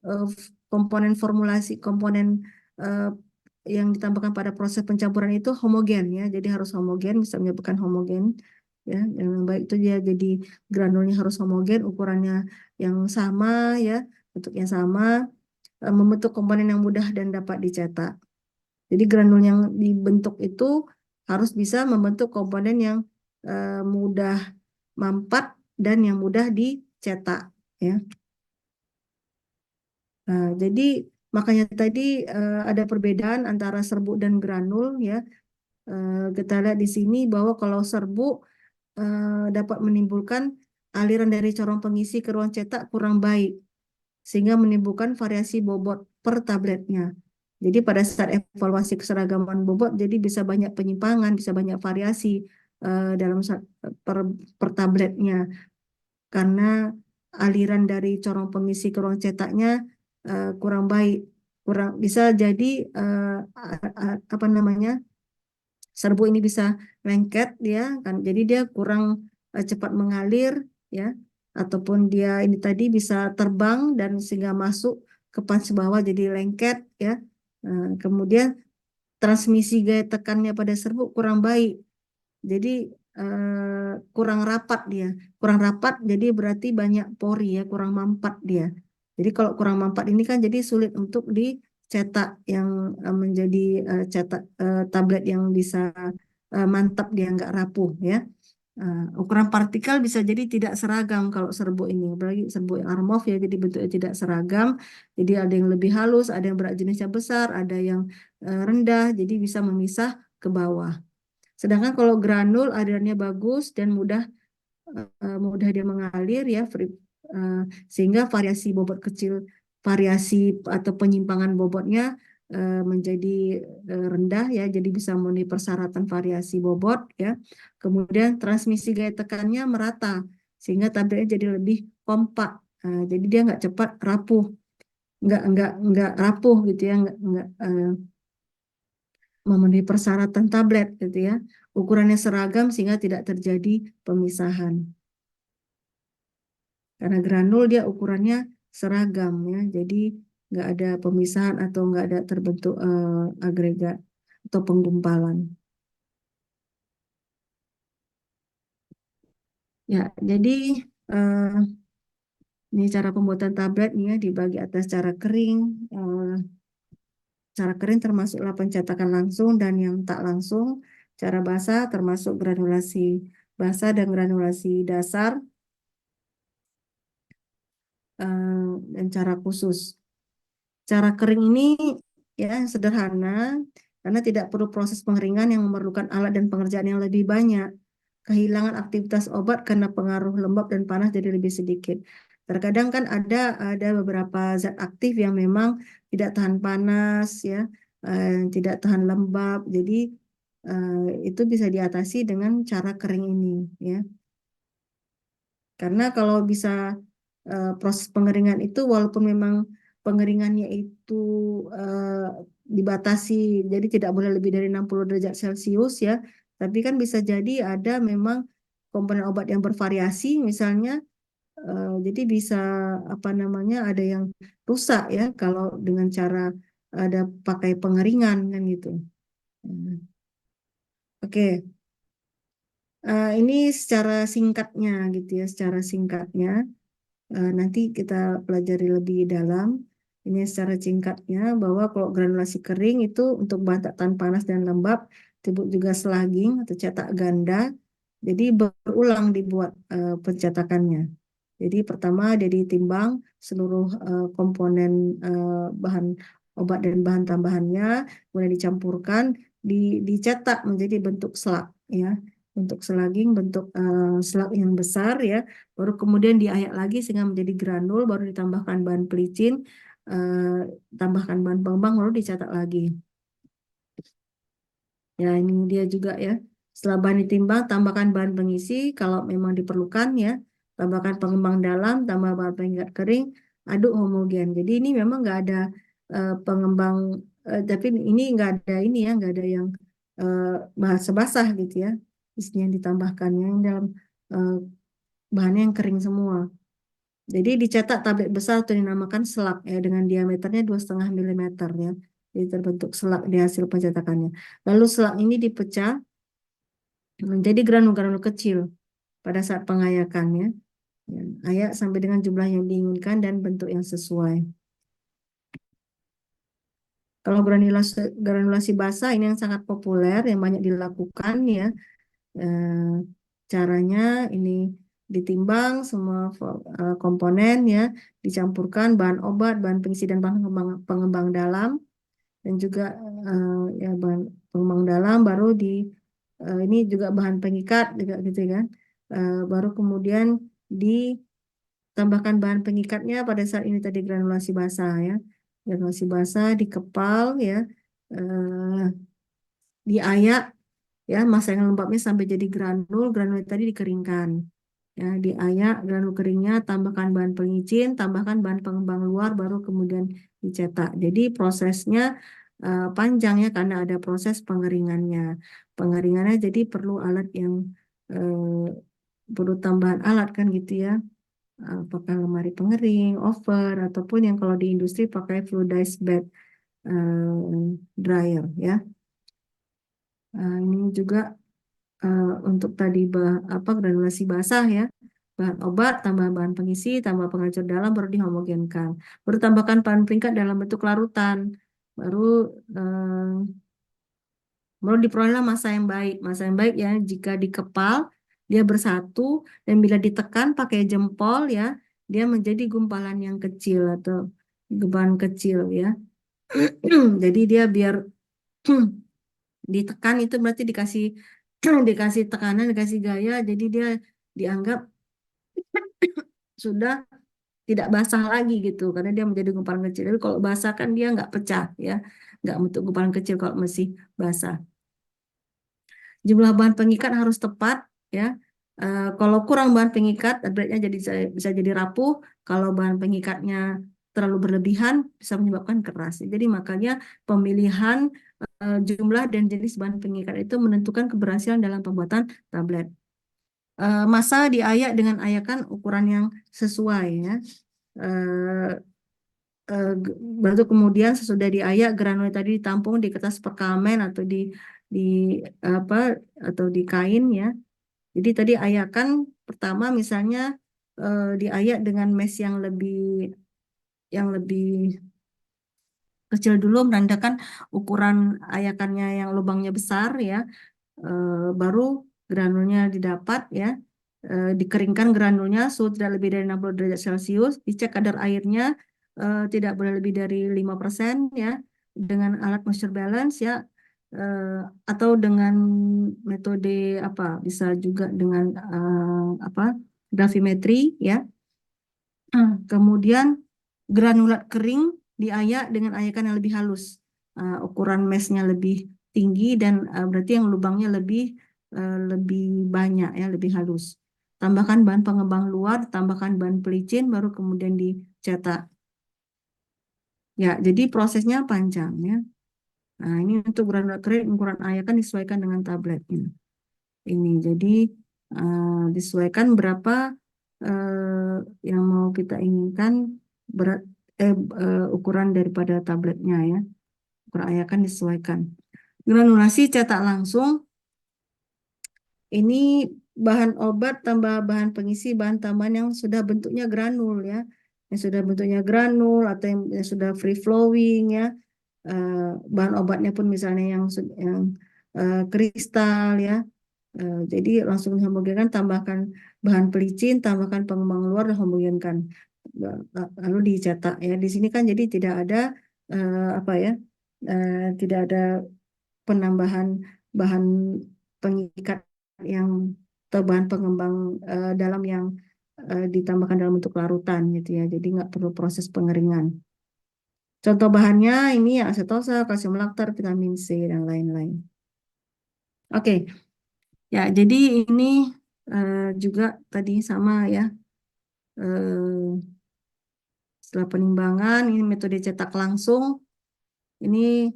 eh, komponen formulasi, komponen eh, yang ditambahkan pada proses pencampuran itu homogen ya. Jadi harus homogen, bisa menyebabkan homogen ya. Yang baik itu dia jadi granulnya harus homogen, ukurannya yang sama ya, bentuknya sama, membentuk komponen yang mudah dan dapat dicetak. Jadi granul yang dibentuk itu harus bisa membentuk komponen yang mudah mampat dan yang mudah dicetak ya. Nah, jadi makanya tadi ada perbedaan antara serbuk dan granul ya. Kita lihat di sini bahwa kalau serbuk dapat menimbulkan aliran dari corong pengisi ke ruang cetak kurang baik sehingga menimbulkan variasi bobot per tabletnya. Jadi pada saat evaluasi keseragaman bobot, jadi bisa banyak penyimpangan, bisa banyak variasi dalam per, per tabletnya karena aliran dari corong pengisi ke ruang cetaknya kurang baik, kurang bisa jadi apa namanya serbu ini bisa lengket dia kan, jadi dia kurang cepat mengalir ya, ataupun dia ini tadi bisa terbang dan sehingga masuk ke pas bawah jadi lengket ya. Kemudian transmisi gaya tekannya pada serbuk kurang baik. Jadi kurang rapat dia, kurang rapat jadi berarti banyak pori ya, kurang mampat dia. Jadi kalau kurang mampat ini kan jadi sulit untuk dicetak yang menjadi cetak tablet yang bisa mantap dia nggak rapuh ya. Ukuran partikel bisa jadi tidak seragam kalau serbuk ini, apalagi serbuk yang Armov ya, jadi bentuknya tidak seragam. Jadi ada yang lebih halus, ada yang berat jenisnya besar, ada yang rendah, jadi bisa memisah ke bawah. Sedangkan kalau granul alirannya bagus dan mudah dia mengalir ya, eh, sehingga variasi bobot kecil, variasi atau penyimpangan bobotnya menjadi rendah ya, jadi bisa memenuhi persyaratan variasi bobot ya. Kemudian transmisi gaya tekannya merata sehingga tabletnya jadi lebih kompak. Jadi dia nggak cepat rapuh, nggak rapuh gitu ya, nggak memenuhi persyaratan tablet gitu ya. Ukurannya seragam sehingga tidak terjadi pemisahan. Karena granul dia ukurannya seragam ya, jadi nggak ada pemisahan atau nggak ada terbentuk agregat atau penggumpalan. Ya, jadi eh, ini cara pembuatan tablet nih ya, dibagi atas cara kering. Cara kering termasuklah pencetakan langsung dan yang tak langsung. Cara basah termasuk granulasi basah dan granulasi dasar dan cara khusus. Cara kering ini ya sederhana karena tidak perlu proses pengeringan yang memerlukan alat dan pengerjaan yang lebih banyak. Kehilangan aktivitas obat karena pengaruh lembab dan panas jadi lebih sedikit. Terkadang kan ada beberapa zat aktif yang memang tidak tahan panas ya, tidak tahan lembab. Jadi itu bisa diatasi dengan cara kering ini ya. Karena kalau bisa proses pengeringan itu walaupun memang pengeringannya itu eh, dibatasi, jadi tidak boleh lebih dari 60 derajat Celcius ya. Tapi kan bisa jadi ada memang komponen obat yang bervariasi misalnya, jadi bisa apa namanya ada yang rusak ya kalau dengan cara ada pakai pengeringan kan gitu. Hmm. Oke, Ini secara singkatnya gitu ya, secara singkatnya. Nanti kita pelajari lebih dalam. Ini secara singkatnya bahwa kalau granulasi kering itu untuk bahan tak tahan panas dan lembab, disebut juga slugging atau cetak ganda. Jadi berulang dibuat pencetakannya. Jadi pertama dia ditimbang seluruh komponen bahan obat dan bahan tambahannya, kemudian dicampurkan, dicetak menjadi bentuk slug ya, bentuk slugging, bentuk slug yang besar ya. Baru kemudian diayak lagi sehingga menjadi granul, baru ditambahkan bahan pelicin, eh, tambahkan bahan pengembang, baru dicetak lagi. Ya, ini dia juga ya. Setelah bahan ditimbang, tambahkan bahan pengisi kalau memang diperlukan ya. Tambahkan pengembang dalam, tambah bahan pengikat kering, aduk homogen. Jadi ini memang nggak ada pengembang, tapi ini nggak ada ini ya, nggak ada yang eh, bahasa basah gitu ya. Isinya yang ditambahkannya yang dalam eh, bahannya yang kering semua. Jadi dicetak tablet besar atau dinamakan selak ya dengan diameternya 2,5 mm ya. Jadi terbentuk selak di hasil pencetakannya. Lalu selak ini dipecah menjadi granul-granul kecil pada saat pengayakannya. Ya, ayak sampai dengan jumlah yang diinginkan dan bentuk yang sesuai. Kalau granulasi basah ini yang sangat populer, yang banyak dilakukan ya. Eh, Caranya ini ditimbang semua komponen ya, dicampurkan bahan obat, bahan pengisi dan bahan pengembang dalam dan juga ya bahan pengembang dalam baru ini juga bahan pengikat juga gitu kan. Baru kemudian ditambahkan bahan pengikatnya pada saat ini tadi granulasi basah ya. Granulasi basah dikepal ya. eh, Diayak ya masa yang lembabnya sampai jadi granul, granul tadi dikeringkan ya, diayak granul keringnya, tambahkan bahan pelicin, tambahkan bahan pengembang luar, baru kemudian dicetak. Jadi prosesnya panjang ya karena ada proses pengeringannya. Pengeringannya jadi perlu alat yang perlu tambahan alat kan gitu ya. Apakah lemari pengering, oven, ataupun yang kalau di industri pakai fluidized bed dryer ya. Ini juga untuk tadi apa granulasi basah ya, bahan obat tambah bahan pengisi tambah penghancur dalam baru dihomogenkan, baru tambahkan bahan peringkat dalam bentuk larutan, baru eh, baru diperolehlah massa yang baik. Massa yang baik ya jika dikepal dia bersatu dan bila ditekan pakai jempol ya dia menjadi gumpalan yang kecil atau gumpalan kecil ya. Jadi dia biar ditekan itu berarti dikasih dikasih tekanan, dikasih gaya, jadi dia dianggap sudah tidak basah lagi gitu karena dia menjadi gumpalan kecil. Tapi kalau basah kan dia nggak pecah ya, nggak bentuk gumpalan kecil kalau masih basah. Jumlah bahan pengikat harus tepat ya. Kalau kurang bahan pengikat, tabletnya jadi bisa jadi rapuh. Kalau bahan pengikatnya terlalu berlebihan bisa menyebabkan keras. Jadi makanya pemilihan jumlah dan jenis bahan pengikat itu menentukan keberhasilan dalam pembuatan tablet. Massa diayak dengan ayakan ukuran yang sesuai ya. Eh, Baru kemudian sesudah diayak granul tadi ditampung di kertas perkamen atau di apa atau di kain ya. Jadi tadi ayakan pertama misalnya diayak dengan mesh yang lebih kecil dulu menandakan ukuran ayakannya yang lubangnya besar ya. Baru granulnya didapat ya. Dikeringkan granulnya suhu tidak lebih dari 60 derajat Celcius, dicek kadar airnya tidak boleh lebih dari 5% ya dengan alat moisture balance ya, eh, atau dengan metode apa bisa juga dengan apa gravimetri ya. Kemudian granulat kering diayak dengan ayakan yang lebih halus. Ukuran meshnya lebih tinggi dan berarti yang lubangnya lebih banyak ya, lebih halus. Tambahkan bahan pengembang luar, tambahkan bahan pelicin, baru kemudian dicetak. Ya, jadi prosesnya panjang ya. Nah, ini untuk granulat kering ukuran ayakan disesuaikan dengan tabletnya. Ini jadi disesuaikan berapa yang mau kita inginkan berat ukuran daripada tabletnya ya. Ukuran ayakan disesuaikan. Granulasi cetak langsung Ini bahan obat tambah bahan pengisi, bahan tambahan yang sudah bentuknya granul ya, yang sudah bentuknya granul atau yang sudah free flowing ya. Eh, Bahan obatnya pun misalnya yang kristal ya. Jadi langsung dihomogenkan, tambahkan bahan pelicin, tambahkan pengembang luar, dan homogenkan. Lalu dicetak ya. Di sini kan jadi tidak ada apa ya, tidak ada penambahan bahan pengikat yang atau bahan pengembang dalam yang ditambahkan dalam bentuk larutan gitu ya. Jadi nggak perlu proses pengeringan. Contoh bahannya ini ya asetosa, kalsium laktat, vitamin C, dan lain-lain. Oke, ya jadi ini juga tadi sama ya. Eh, Setelah penimbangan, ini metode cetak langsung. Ini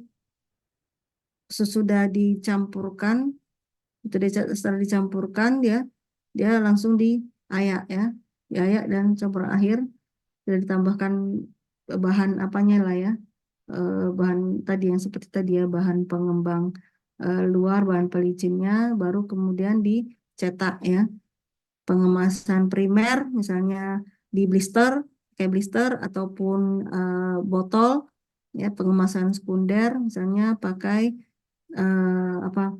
sesudah dicampurkan, setelah dicampurkan dia dia langsung diayak ya, diayak dan campuran akhir. Sudah ditambahkan bahan apanya lah ya, bahan tadi yang seperti tadi ya, bahan pengembang luar, bahan pelicinnya, baru kemudian dicetak ya. Pengemasan primer misalnya di blister, kayak blister ataupun botol ya. Pengemasan sekunder misalnya pakai apa,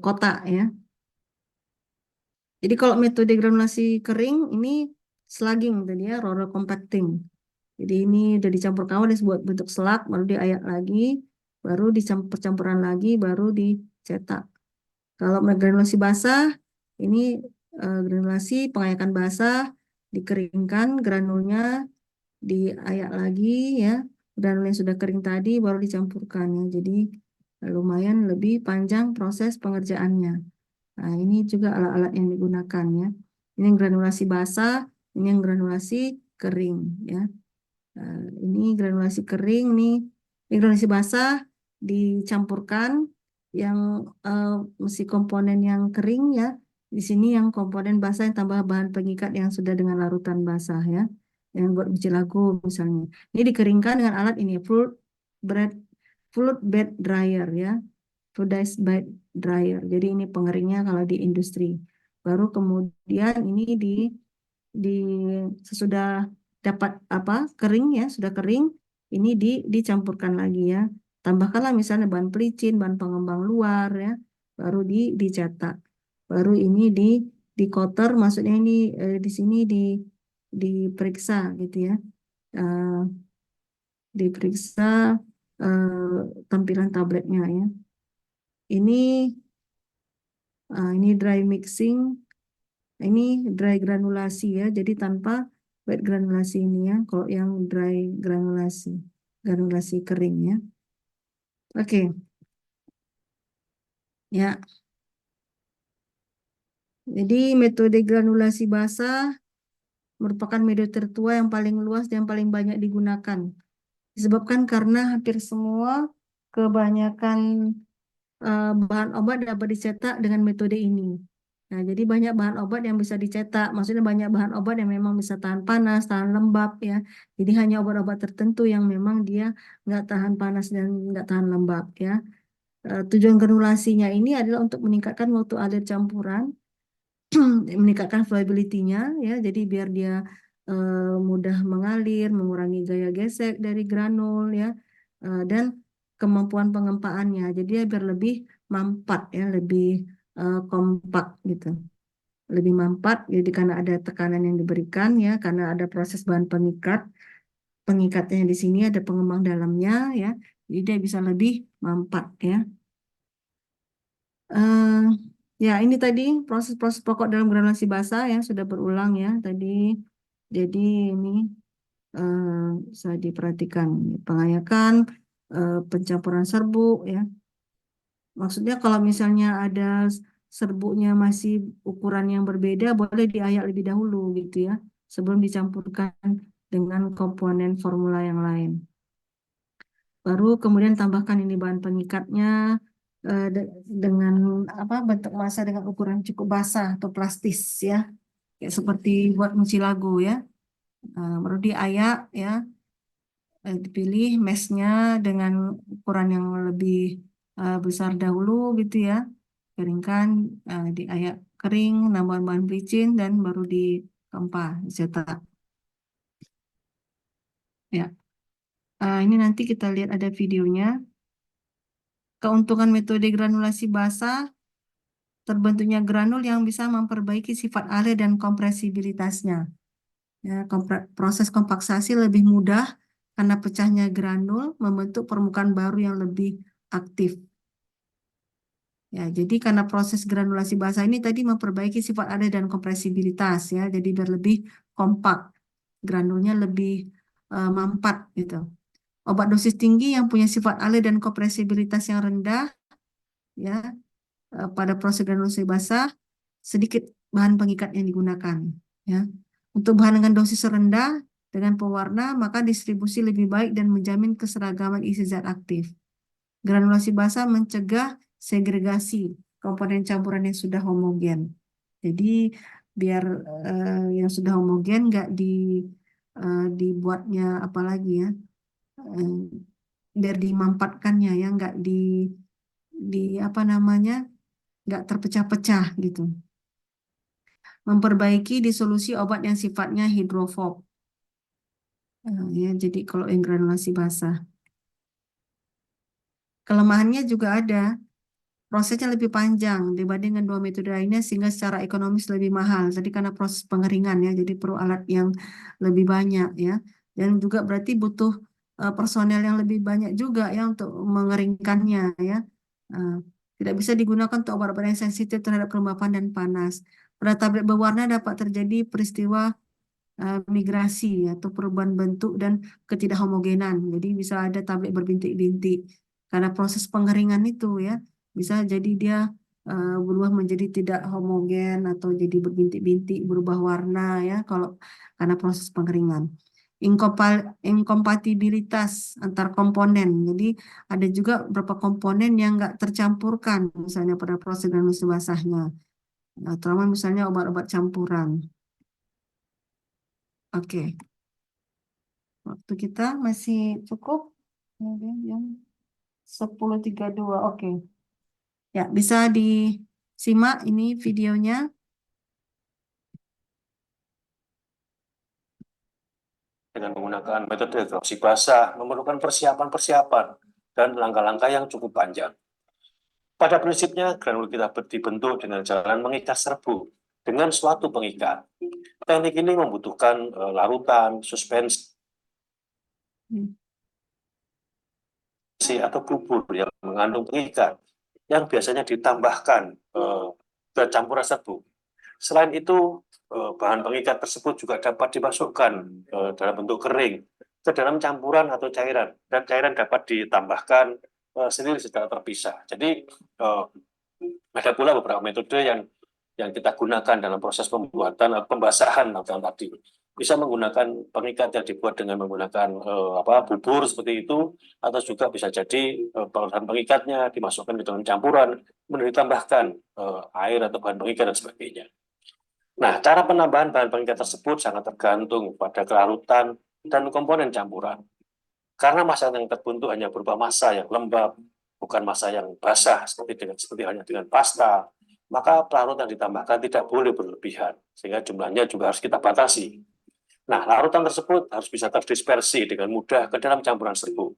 kotak ya. Jadi kalau metode granulasi kering ini slugging tadi ya, roller compacting. Jadi ini udah dicampur kawan, dibuat bentuk selak, baru diayak lagi, baru dicampur campuran lagi, baru dicetak. Kalau granulasi basah, ini granulasi pengayakan basah, dikeringkan granulnya, diayak lagi ya. Granul yang sudah kering tadi baru dicampurkan ya. Jadi lumayan lebih panjang proses pengerjaannya. Nah, ini juga alat-alat yang digunakan ya. Ini yang granulasi basah, ini yang granulasi kering ya. Ini granulasi kering nih, ini granulasi basah dicampurkan yang eh, mesti komponen yang kering ya. Di sini yang komponen basah yang tambah bahan pengikat yang sudah dengan larutan basah ya. Yang buat biji lagu misalnya. Ini dikeringkan dengan alat ini, bed fluid bed dryer ya. Fluidized bed dryer. Jadi ini pengeringnya kalau di industri. Baru kemudian ini di sesudah dapat apa kering ya, sudah kering, ini dicampurkan lagi ya. Tambahkanlah misalnya bahan pelicin, bahan pengembang luar ya, baru dicetak. Baru ini di coater, maksudnya ini di sini diperiksa gitu ya. Eh, Diperiksa tampilan tabletnya ya. Ini ini dry mixing, ini dry granulasi ya. Jadi tanpa wet granulasi ini ya. Kalau yang dry granulasi, granulasi kering ya. Oke, ya. Jadi metode granulasi basah merupakan metode tertua yang paling luas dan paling banyak digunakan. Disebabkan karena hampir semua kebanyakan bahan obat dapat dicetak dengan metode ini. Nah, jadi banyak bahan obat yang bisa dicetak. Maksudnya banyak bahan obat yang memang bisa tahan panas, tahan lembab ya. Jadi hanya obat-obat tertentu yang memang dia nggak tahan panas dan nggak tahan lembab ya. Tujuan granulasinya ini adalah untuk meningkatkan waktu alir campuran, meningkatkan flowability-nya ya. Jadi biar dia mudah mengalir, mengurangi gaya gesek dari granul ya, dan kemampuan pengempaannya. Jadi dia biar lebih mampat ya, lebih kompak gitu. Lebih mampat jadi karena ada tekanan yang diberikan ya, karena ada proses bahan pengikat. Pengikatnya di sini ada pengembang dalamnya ya. Jadi dia bisa lebih mampat ya. Eh, Ya, ini tadi proses-proses pokok dalam granulasi basah yang sudah berulang ya tadi. Jadi ini eh, bisa diperhatikan pengayakan, pencampuran serbuk ya. Maksudnya kalau misalnya ada serbuknya masih ukuran yang berbeda, boleh diayak lebih dahulu gitu ya, sebelum dicampurkan dengan komponen formula yang lain. Baru kemudian tambahkan ini bahan pengikatnya dengan apa, bentuk massa dengan ukuran cukup basah atau plastis ya, kayak seperti buat mucilago ya. Baru diayak ya, dipilih meshnya dengan ukuran yang lebih besar dahulu gitu ya, Dikeringkan, diayak kering, tambahkan bahan pelicin, dan baru ditempa, dicetak. Ya, ini nanti kita lihat ada videonya. Keuntungan metode granulasi basah, terbentuknya granul yang bisa memperbaiki sifat alir dan kompresibilitasnya. Ya, proses kompaksasi lebih mudah karena pecahnya granul membentuk permukaan baru yang lebih aktif. Ya, jadi karena proses granulasi basah ini tadi memperbaiki sifat alir dan kompresibilitas ya, jadi biar lebih kompak, granulnya lebih mampat gitu. Obat dosis tinggi yang punya sifat alir dan kompresibilitas yang rendah ya, pada proses granulasi basah sedikit bahan pengikat yang digunakan ya. Untuk bahan dengan dosis rendah dengan pewarna maka distribusi lebih baik dan menjamin keseragaman isi zat aktif. Granulasi basah mencegah segregasi komponen campuran yang sudah homogen. Jadi biar yang sudah homogen nggak dibuatnya apalagi ya, biar dimampatkannya ya, nggak di apa namanya, nggak terpecah-pecah gitu. Memperbaiki disolusi obat yang sifatnya hidrofob. Ya, jadi kalau yang granulasi basah. Kelemahannya juga ada. Prosesnya lebih panjang dibanding dengan dua metode lainnya sehingga secara ekonomis lebih mahal. Jadi karena proses pengeringan ya, jadi perlu alat yang lebih banyak ya. Dan juga berarti butuh personel yang lebih banyak juga ya untuk mengeringkannya ya. Eh, Tidak bisa digunakan untuk obat-obat yang sensitif terhadap kelembapan dan panas. Pada tablet berwarna dapat terjadi peristiwa migrasi atau perubahan bentuk dan ketidakhomogenan. Jadi bisa ada tablet berbintik-bintik karena proses pengeringan itu ya, bisa jadi dia berubah menjadi tidak homogen atau jadi berbintik-bintik, berubah warna ya kalau karena proses pengeringan. Inkompatibilitas antar komponen. Jadi ada juga beberapa komponen yang nggak tercampurkan misalnya pada proses granulasi basahnya. Terutama misalnya obat-obat campuran. Oke. Waktu kita masih cukup. Jam 10.32. Oke. Ya, bisa disimak ini videonya. Dengan menggunakan metode granulasi basah memerlukan persiapan-persiapan dan langkah-langkah yang cukup panjang. Pada prinsipnya, granul kita dibentuk dengan jalan mengikat serbu dengan suatu pengikat. Teknik ini membutuhkan larutan, suspensi, atau bubur yang mengandung pengikat yang biasanya ditambahkan ke campuran serbu. Selain itu, bahan pengikat tersebut juga dapat dimasukkan dalam bentuk kering ke dalam campuran atau cairan, dan cairan dapat ditambahkan sendiri secara terpisah. Jadi ada pula beberapa metode yang kita gunakan dalam proses pembuatan pembasahan tadi. Bisa menggunakan pengikat yang dibuat dengan menggunakan bubur seperti itu, atau juga bisa jadi bahan pengikatnya dimasukkan ke dalam campuran, kemudian ditambahkan air atau bahan pengikat dan sebagainya. Nah, cara penambahan bahan pengikat tersebut sangat tergantung pada kelarutan dan komponen campuran. Karena massa yang terbentuk hanya berupa massa yang lembab, bukan massa yang basah seperti halnya dengan pasta, maka pelarut yang ditambahkan tidak boleh berlebihan, sehingga jumlahnya juga harus kita batasi. Nah, larutan tersebut harus bisa terdispersi dengan mudah ke dalam campuran serbu.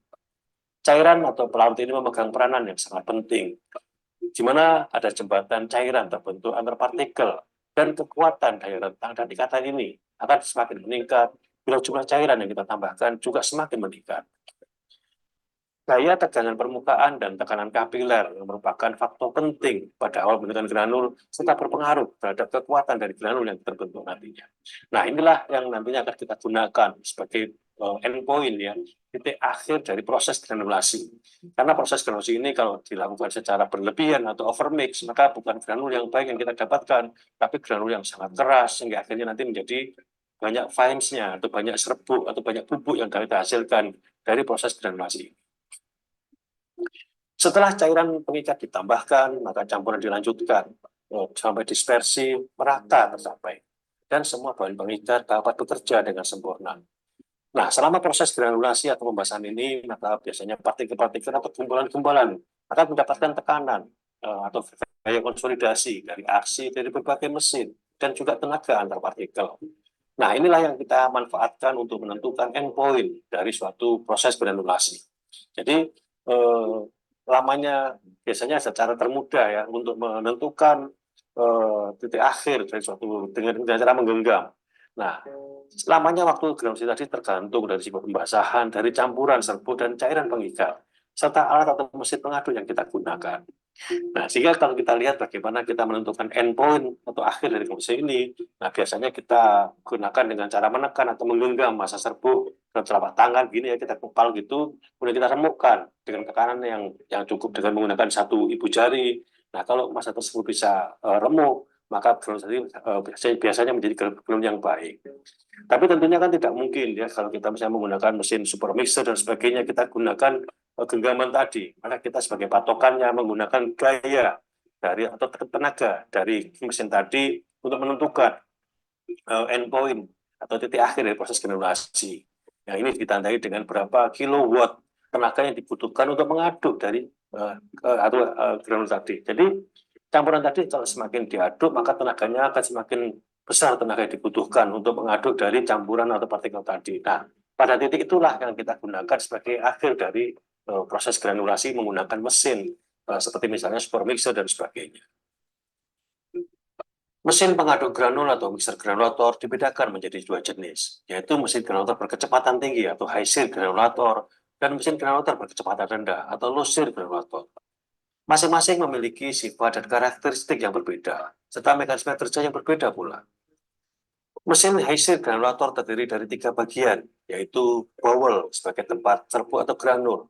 Cairan atau pelarut ini memegang peranan yang sangat penting, di mana ada jembatan cairan terbentuk antar partikel, dan kekuatan daya rentang dan ikatan ini akan semakin meningkat bila jumlah cairan yang kita tambahkan juga semakin meningkat. Gaya tegangan permukaan dan tekanan kapiler yang merupakan faktor penting pada awal pembentukan granul serta berpengaruh terhadap kekuatan dari granul yang terbentuk nantinya. Nah, inilah yang nantinya akan kita gunakan sebagai endpoint ya, titik akhir dari proses granulasi. Karena proses granulasi ini kalau dilakukan secara berlebihan atau overmix, maka bukan granul yang baik yang kita dapatkan, tapi granul yang sangat keras sehingga akhirnya nanti menjadi banyak fines-nya atau banyak serbuk atau banyak bubuk yang kita hasilkan dari proses granulasi. Setelah cairan pengikat ditambahkan, maka campuran dilanjutkan sampai dispersi merata tercapai, dan semua bahan pengikat dapat bekerja dengan sempurna. Nah, selama proses granulasi atau pembasahan ini, maka biasanya partikel-partikel atau gumpalan-gumpalan akan mendapatkan tekanan atau gaya konsolidasi dari aksi dari berbagai mesin dan juga tenaga antar partikel. Nah, inilah yang kita manfaatkan untuk menentukan endpoint dari suatu proses granulasi. Jadi, lamanya biasanya secara termudah ya untuk menentukan titik akhir dari suatu dengan cara menggenggam. Nah, lamanya waktu granulasi tadi tergantung dari sifat pembasahan, dari campuran serbuk dan cairan pengikat, serta alat atau mesin pengaduk yang kita gunakan. Nah, sehingga kalau kita lihat bagaimana kita menentukan endpoint atau akhir dari proses ini, nah biasanya kita gunakan dengan cara menekan atau menggenggam massa serbuk dalam telapak tangan gini ya, kita kepal gitu, kemudian kita remukkan dengan tekanan yang cukup dengan menggunakan satu ibu jari. Nah, kalau massa tersebut bisa remuk, maka biasanya menjadi granul yang baik. Tapi tentunya kan tidak mungkin ya kalau kita misalnya menggunakan mesin super mixer dan sebagainya, kita gunakan genggaman tadi, maka kita sebagai patokannya menggunakan gaya dari atau tenaga dari mesin tadi untuk menentukan endpoint atau titik akhir dari proses granulasi. Nah, ini ditandai dengan berapa kilowatt tenaga yang dibutuhkan untuk mengaduk dari granul tadi. Jadi campuran tadi kalau semakin diaduk maka tenaganya akan semakin besar tenaga yang dibutuhkan untuk mengaduk dari campuran atau partikel tadi. Nah, pada titik itulah yang kita gunakan sebagai akhir dari proses granulasi menggunakan mesin seperti misalnya super mixer dan sebagainya. Mesin pengaduk granul atau mixer granulator dibedakan menjadi dua jenis, yaitu mesin granulator berkecepatan tinggi atau high shear granulator dan mesin granulator berkecepatan rendah atau low shear granulator. Masing-masing memiliki sifat dan karakteristik yang berbeda, serta mekanisme kerja yang berbeda pula. Mesin high shear granulator terdiri dari 3 bagian, yaitu bowl sebagai tempat serbuk atau granul,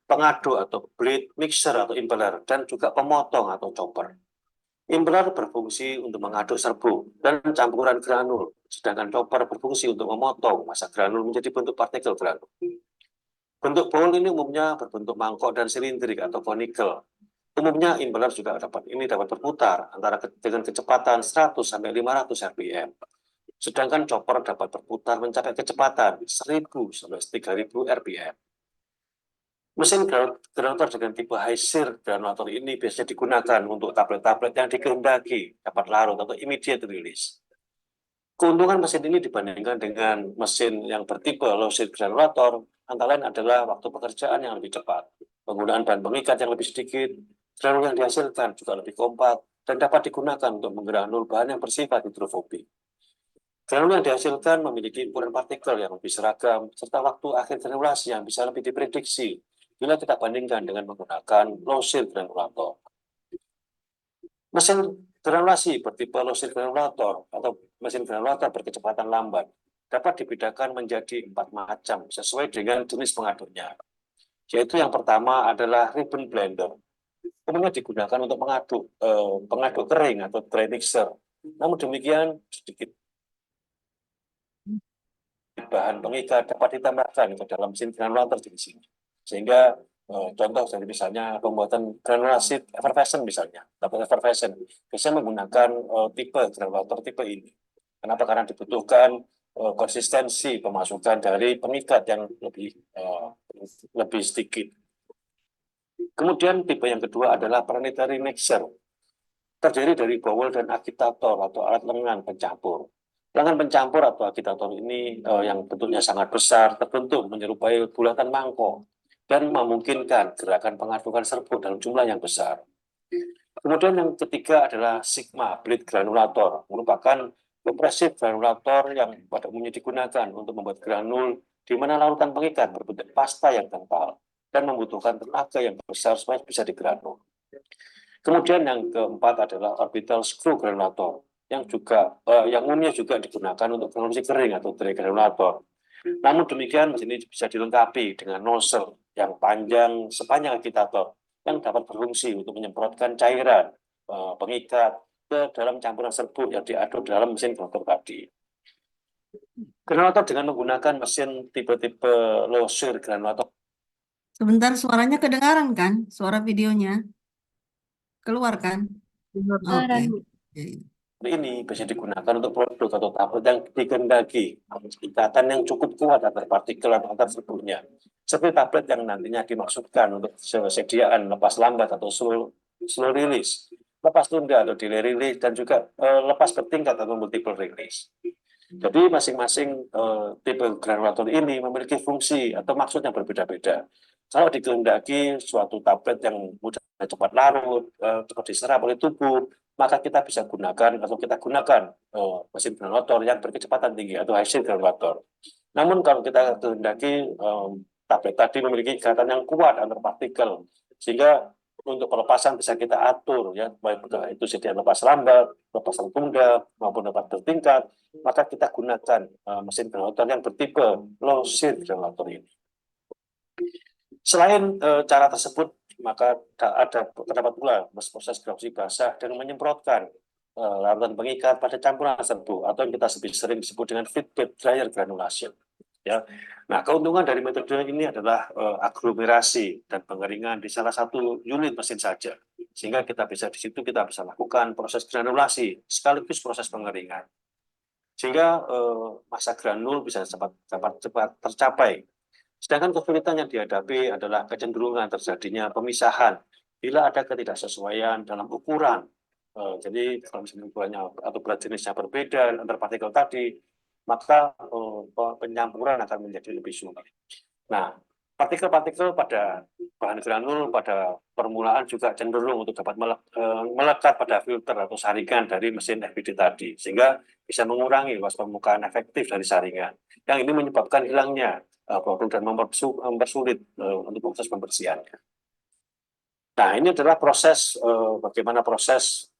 pengaduk atau blade, mixer atau impeller, dan juga pemotong atau chopper. Impeller berfungsi untuk mengaduk serbuk dan campuran granul, sedangkan chopper berfungsi untuk memotong massa granul menjadi bentuk partikel granul. Bentuk bowl ini umumnya berbentuk mangkok dan silindrik atau conical. Umumnya impeller juga dapat berputar antara dengan kecepatan 100 sampai 500 rpm. Sedangkan chopper dapat berputar mencapai kecepatan 1000 sampai 3000 rpm. Mesin granulator dengan tipe high shear granulator ini biasanya digunakan untuk tablet-tablet yang dikehendaki dapat larut atau immediate release. Keuntungan mesin ini dibandingkan dengan mesin yang bertipe low shear granulator antara lain adalah waktu pekerjaan yang lebih cepat, penggunaan bahan pengikat yang lebih sedikit, granul yang dihasilkan juga lebih kompak, dan dapat digunakan untuk menggranul bahan yang bersifat hidrofobik. Granul yang dihasilkan memiliki ukuran partikel yang lebih seragam, serta waktu akhir granulasi yang bisa lebih diprediksi bila kita bandingkan dengan menggunakan low shear granulator. Mesin granulasi bertipe low shear granulator atau mesin granulator berkecepatan lambat dapat dibedakan menjadi 4 macam sesuai dengan jenis pengaduknya. Yaitu yang pertama adalah ribbon blender. Umumnya digunakan untuk pengaduk kering atau dry mixer. Namun demikian sedikit bahan pengikat dapat ditambahkan ke dalam mesin granulator jenis ini. Sehingga contoh dari misalnya pembuatan granulasi effervescent misalnya, dapat effervescent biasanya menggunakan tipe granulator tipe ini. Kenapa? Karena dibutuhkan konsistensi pemasukan dari pengikat yang lebih sedikit. Kemudian tipe yang kedua adalah planetary mixer, terdiri dari bowl dan agitator atau alat lengan pencampur. Lengan pencampur atau agitator ini yang bentuknya sangat besar, terbentuk menyerupai bulatan mangkok dan memungkinkan gerakan pengadukan serbuk dalam jumlah yang besar. Kemudian yang ketiga adalah sigma blade granulator, merupakan kompresif granulator yang pada umumnya digunakan untuk membuat granul di mana larutan pengikat berbentuk pasta yang kental dan membutuhkan tenaga yang besar supaya bisa digranul. Kemudian yang keempat adalah orbital screw granulator yang umumnya juga digunakan untuk granulasi kering atau dry granulator. Namun demikian mesin ini bisa dilengkapi dengan nozzle yang panjang sepanjang agitator yang dapat berfungsi untuk menyemprotkan cairan pengikat ke dalam campuran serbuk yang diaduk dalam mesin granulator tadi. Granulator dengan menggunakan mesin tipe-tipe low shear granulator. Sebentar, suaranya kedengaran kan? Suara videonya keluar kan? Oke. Ini biasanya digunakan untuk produk atau tablet yang dikehendaki ikatan yang cukup kuat antar partikel atau antar serbuknya. Seperti tablet yang nantinya dimaksudkan untuk sediaan lepas lambat atau slow release, lepas tunda atau delay release, dan juga lepas bertingkat atau multiple release. Jadi masing-masing tipe granulator ini memiliki fungsi atau maksud yang berbeda-beda. Kalau dikehendaki suatu tablet yang mudah cepat larut, cepat diserap oleh tubuh, maka kita bisa gunakan atau kita gunakan mesin granulator yang berkecepatan tinggi atau high speed granulator. Namun kalau kita kehendaki tablet tadi memiliki ikatan yang kuat antar partikel, sehingga untuk pelepasan bisa kita atur, ya, baik itu sedia lepas lambat, lepasan tunda maupun lepas bertingkat, maka kita gunakan mesin granulator yang bertipe low shear granulator ini. Selain cara tersebut, maka terdapat pula proses granulasi basah dengan menyemprotkan larutan pengikat pada campuran serbu atau yang kita sering disebut dengan feedback dryer granulation. Ya. Nah, keuntungan dari metode ini adalah aglomerasi dan pengeringan di salah satu unit mesin saja, sehingga kita bisa di situ kita bisa lakukan proses granulasi sekaligus proses pengeringan, sehingga massa granul bisa cepat tercapai. Sedangkan kesulitan yang dihadapi adalah kecenderungan terjadinya pemisahan bila ada ketidaksesuaian dalam ukuran. Jadi kalau misalnya ukurannya atau berat jenisnya berbeda antar partikel tadi, maka penyampuran akan menjadi lebih sulit. Nah, partikel-partikel pada bahan granul pada permulaan juga cenderung untuk dapat melekat pada filter atau saringan dari mesin FPD tadi, sehingga bisa mengurangi luas permukaan efektif dari saringan. Yang ini menyebabkan hilangnya produk dan mempersulit untuk proses pembersihannya. Nah, ini adalah proses bagaimana proses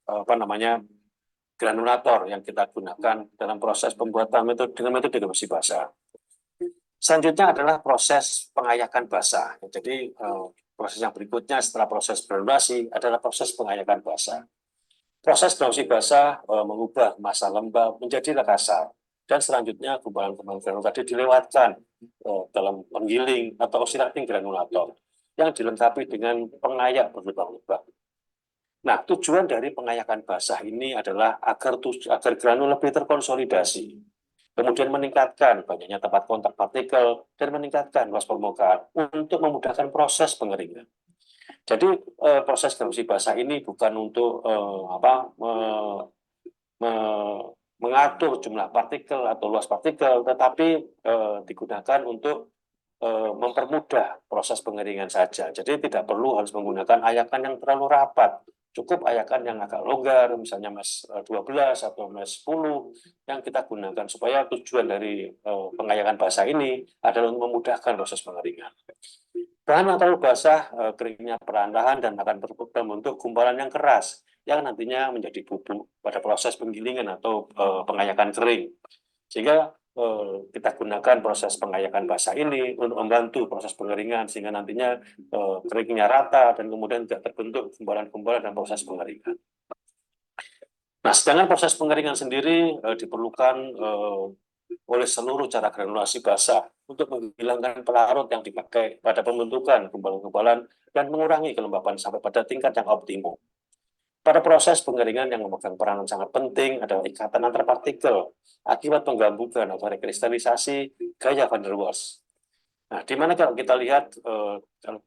granulator yang kita gunakan dalam proses pembuatan dengan metode granulasi basah. Selanjutnya adalah proses pengayakan basah. Jadi proses yang berikutnya setelah proses granulasi adalah proses pengayakan basah. Proses granulasi basah mengubah massa lembab menjadi kasar, dan selanjutnya gumpalan-gumpalan granul tadi dilewatkan dalam penggiling atau oscillating granulator yang dilengkapi dengan pengayak berlubang-lubang. Nah, tujuan dari pengayakan basah ini adalah agar granul lebih terkonsolidasi, kemudian meningkatkan banyaknya tempat kontak partikel dan meningkatkan luas permukaan untuk memudahkan proses pengeringan. Jadi proses granulasi basah ini bukan untuk mengatur jumlah partikel atau luas partikel, tetapi digunakan untuk mempermudah proses pengeringan saja. Jadi tidak perlu harus menggunakan ayakan yang terlalu rapat. Cukup ayakan yang agak longgar, misalnya mes 12 atau mes 10 yang kita gunakan, supaya tujuan dari pengayakan basah ini adalah untuk memudahkan proses pengeringan. Bahan yang terlalu basah, keringnya perlahan-lahan dan akan berbentuk gumpalan yang keras yang nantinya menjadi bubuk pada proses penggilingan atau pengayakan kering. Sehingga kita gunakan proses pengayakan basah ini untuk membantu proses pengeringan, sehingga nantinya keringnya rata dan kemudian tidak terbentuk gumpalan-gumpalan dan proses pengeringan. Nah, sedangkan proses pengeringan sendiri diperlukan oleh seluruh cara granulasi basah untuk menghilangkan pelarut yang dipakai pada pembentukan gumpalan-gumpalan dan mengurangi kelembapan sampai pada tingkat yang optimum. Pada proses pengeringan yang memegang peranan sangat penting adalah ikatan antar partikel akibat penggambukan atau rekristalisasi gaya van der Waals. Nah, di mana kalau kita lihat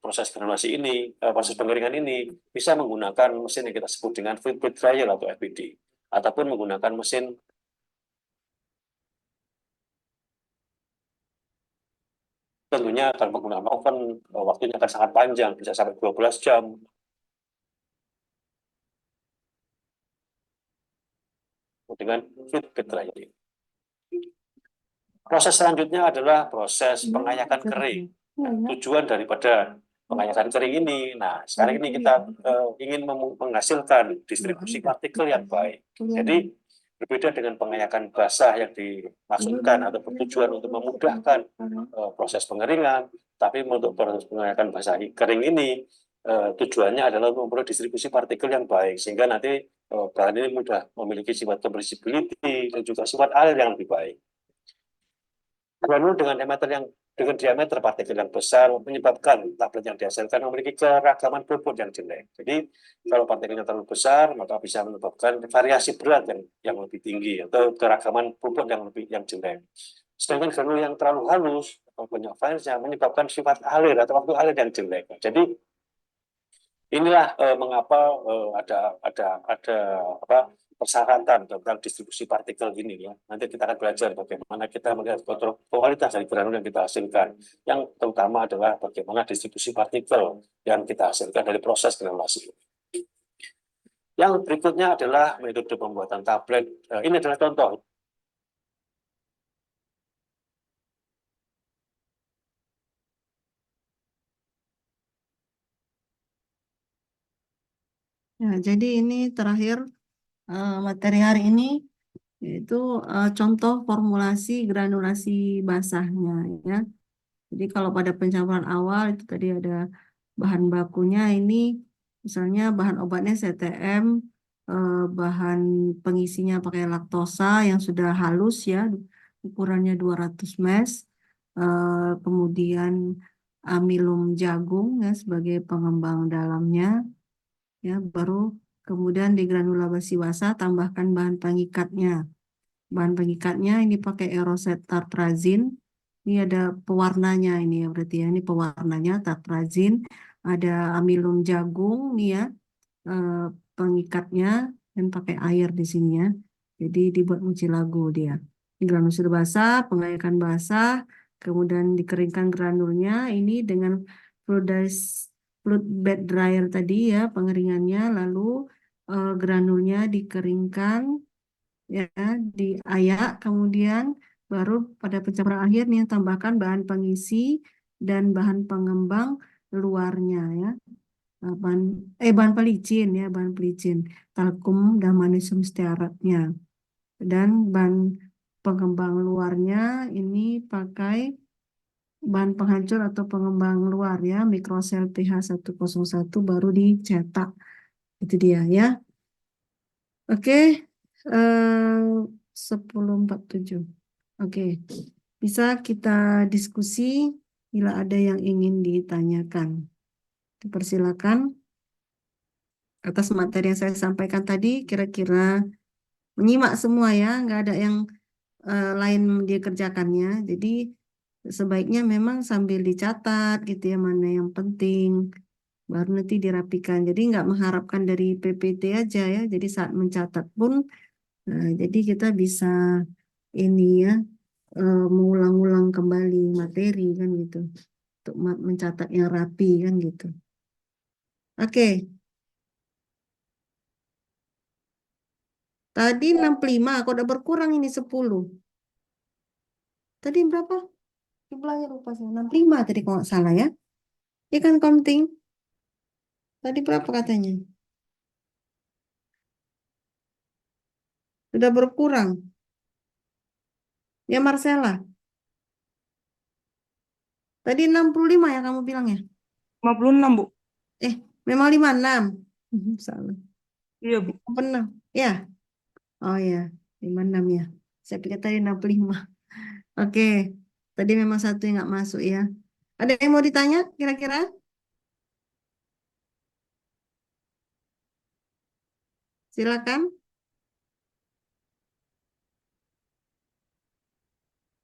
proses granulasi ini, proses pengeringan ini bisa menggunakan mesin yang kita sebut dengan feedback dryer atau FPD, ataupun menggunakan mesin tentunya kalau menggunakan oven waktunya akan sangat panjang, bisa sampai 12 jam. Dengan feedback dryer. Proses selanjutnya adalah proses pengayakan kering. Nah, tujuan daripada pengayakan kering ini, nah sekarang ini kita ingin menghasilkan distribusi partikel yang baik. Jadi berbeda dengan pengayakan basah yang dimaksudkan atau bertujuan untuk memudahkan proses pengeringan, tapi untuk proses pengayakan basah kering ini tujuannya adalah untuk memperoleh distribusi partikel yang baik, sehingga nanti bahan ini mudah memiliki sifat compressibility dan juga sifat alir yang lebih baik. Granul dengan diameter partikel yang besar menyebabkan tablet yang dihasilkan memiliki keragaman bobot yang jelek. Jadi kalau partikelnya terlalu besar, maka bisa menyebabkan variasi berat yang lebih tinggi atau keragaman bobot yang jelek. Sedangkan granul yang terlalu halus atau banyak filesnya menyebabkan sifat alir atau waktu alir yang jelek. Jadi Inilah mengapa ada apa persyaratan tentang distribusi partikel ini ya. Nanti kita akan belajar bagaimana kita melihat kualitas dari granul yang kita hasilkan. Yang terutama adalah bagaimana distribusi partikel yang kita hasilkan dari proses granulasi. Yang berikutnya adalah metode pembuatan tablet. Ini adalah contoh. Ya, jadi ini terakhir materi hari ini yaitu contoh formulasi granulasi basahnya ya. Jadi kalau pada pencampuran awal itu tadi ada bahan bakunya ini misalnya bahan obatnya CTM, bahan pengisinya pakai laktosa yang sudah halus ya, ukurannya 200 ml, kemudian amilum jagung ya sebagai pengembang dalamnya ya, baru kemudian di granula besi basah tambahkan bahan pengikatnya. Bahan pengikatnya ini pakai Aeroset tartrazin. Ini ada pewarnanya ini ya berarti ya. Ini pewarnanya tartrazin. Ada amilum jagung nih ya. eh, Pengikatnya dan pakai air di sini ya. Jadi dibuat mucilago dia. Ini granul sudah basah, pengayakan basah, kemudian dikeringkan granulnya ini dengan fluid bed dryer tadi ya pengeringannya, lalu granulnya dikeringkan ya diayak, kemudian baru pada pencampuran akhir nih tambahkan bahan pengisi dan bahan pengembang luarnya ya. bahan bahan pelicin ya, bahan pelicin talkum dan magnesium stearatnya, dan bahan pengembang luarnya ini pakai bahan penghancur atau pengembang luar ya, mikrosel pH101 baru dicetak. Itu dia ya. Oke, 10.47. Oke, bisa kita diskusi bila ada yang ingin ditanyakan. Dipersilakan atas materi yang saya sampaikan tadi, kira-kira menyimak semua ya, nggak ada yang lain dia kerjakannya. Jadi sebaiknya memang sambil dicatat gitu ya, mana yang penting, baru nanti dirapikan. Jadi nggak mengharapkan dari PPT aja ya. Jadi saat mencatat pun, jadi kita bisa ini ya, mengulang-ulang kembali materi kan gitu, untuk mencatat yang rapi kan gitu. Oke, tadi 65, kok udah berkurang ini 10. Tadi berapa? Jumlahnya lupa saya. 65 tadi kalau nggak salah ya. Ya kan counting. Tadi berapa katanya? Sudah berkurang. Ya Marcella. Tadi 65 ya kamu bilang ya? 56, Bu. Memang 56. Salah. Iya, Bu. Benar. Ya. Oh ya, 56 ya. Saya pikir tadi 65. Oke. Tadi memang satu yang nggak masuk ya. Ada yang mau ditanya kira-kira? Silakan.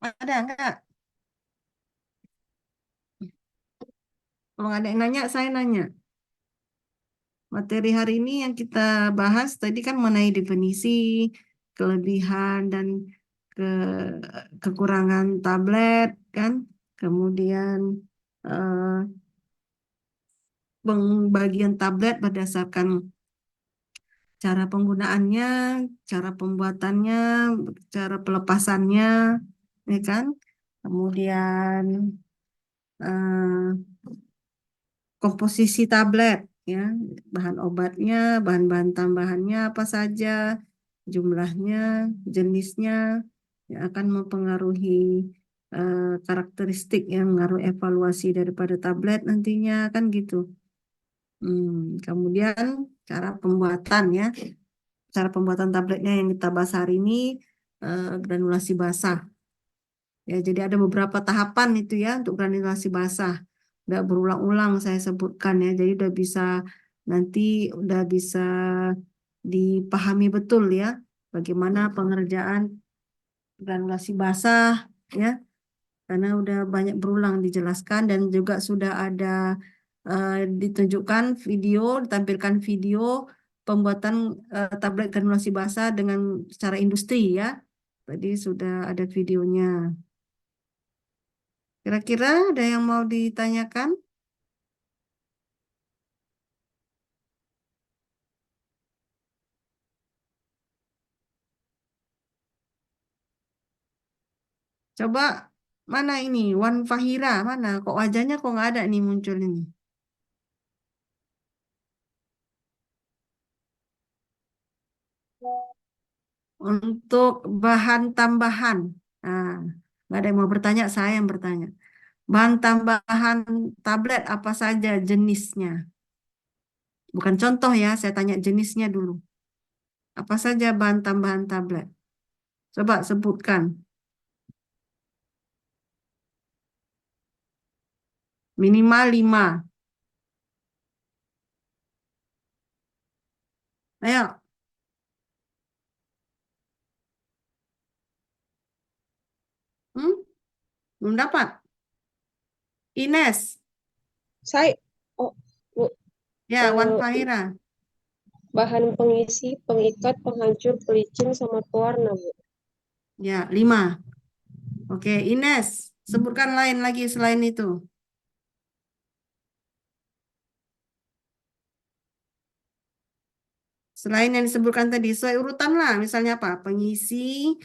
Ada nggak? Kalau nggak ada yang nanya, saya nanya. Materi hari ini yang kita bahas tadi kan mengenai definisi, kelebihan dan ke kekurangan tablet kan. Kemudian pembagian tablet berdasarkan cara penggunaannya, cara pembuatannya, cara pelepasannya, ya kan? Kemudian eh, komposisi tablet, ya, bahan obatnya, bahan-bahan tambahannya apa saja, jumlahnya, jenisnya, yang akan mempengaruhi karakteristik yang mengaruhi evaluasi daripada tablet nantinya kan gitu. Kemudian cara pembuatan tabletnya yang kita bahas hari ini granulasi basah. Ya, jadi ada beberapa tahapan itu ya untuk granulasi basah. Udah berulang-ulang saya sebutkan ya. Jadi nanti udah bisa dipahami betul ya bagaimana pengerjaan granulasi basah ya. Karena udah banyak berulang dijelaskan dan juga sudah ada ditunjukkan video, ditampilkan video pembuatan tablet granulasi basah dengan secara industri ya. Tadi sudah ada videonya. Kira-kira ada yang mau ditanyakan? Coba mana ini? Wan Fahira, mana? Kok wajahnya kok nggak ada nih muncul ini? Untuk bahan tambahan. Nah, nggak ada yang mau bertanya, saya yang bertanya. Bahan tambahan tablet apa saja jenisnya? Bukan contoh ya, saya tanya jenisnya dulu. Apa saja bahan tambahan tablet? Coba sebutkan. Minimal 5. Ayo, hmm? Belum dapat. Ines, Saya, oh, Bu, ya Wan eh, Fahira. bahan pengisi, pengikat, penghancur, pelicin, sama pewarna, Bu. Ya, 5. Oke, Ines, sebutkan lain lagi selain itu. Selain yang disebutkan tadi, sesuai urutan lah. Misalnya apa? Pengisi,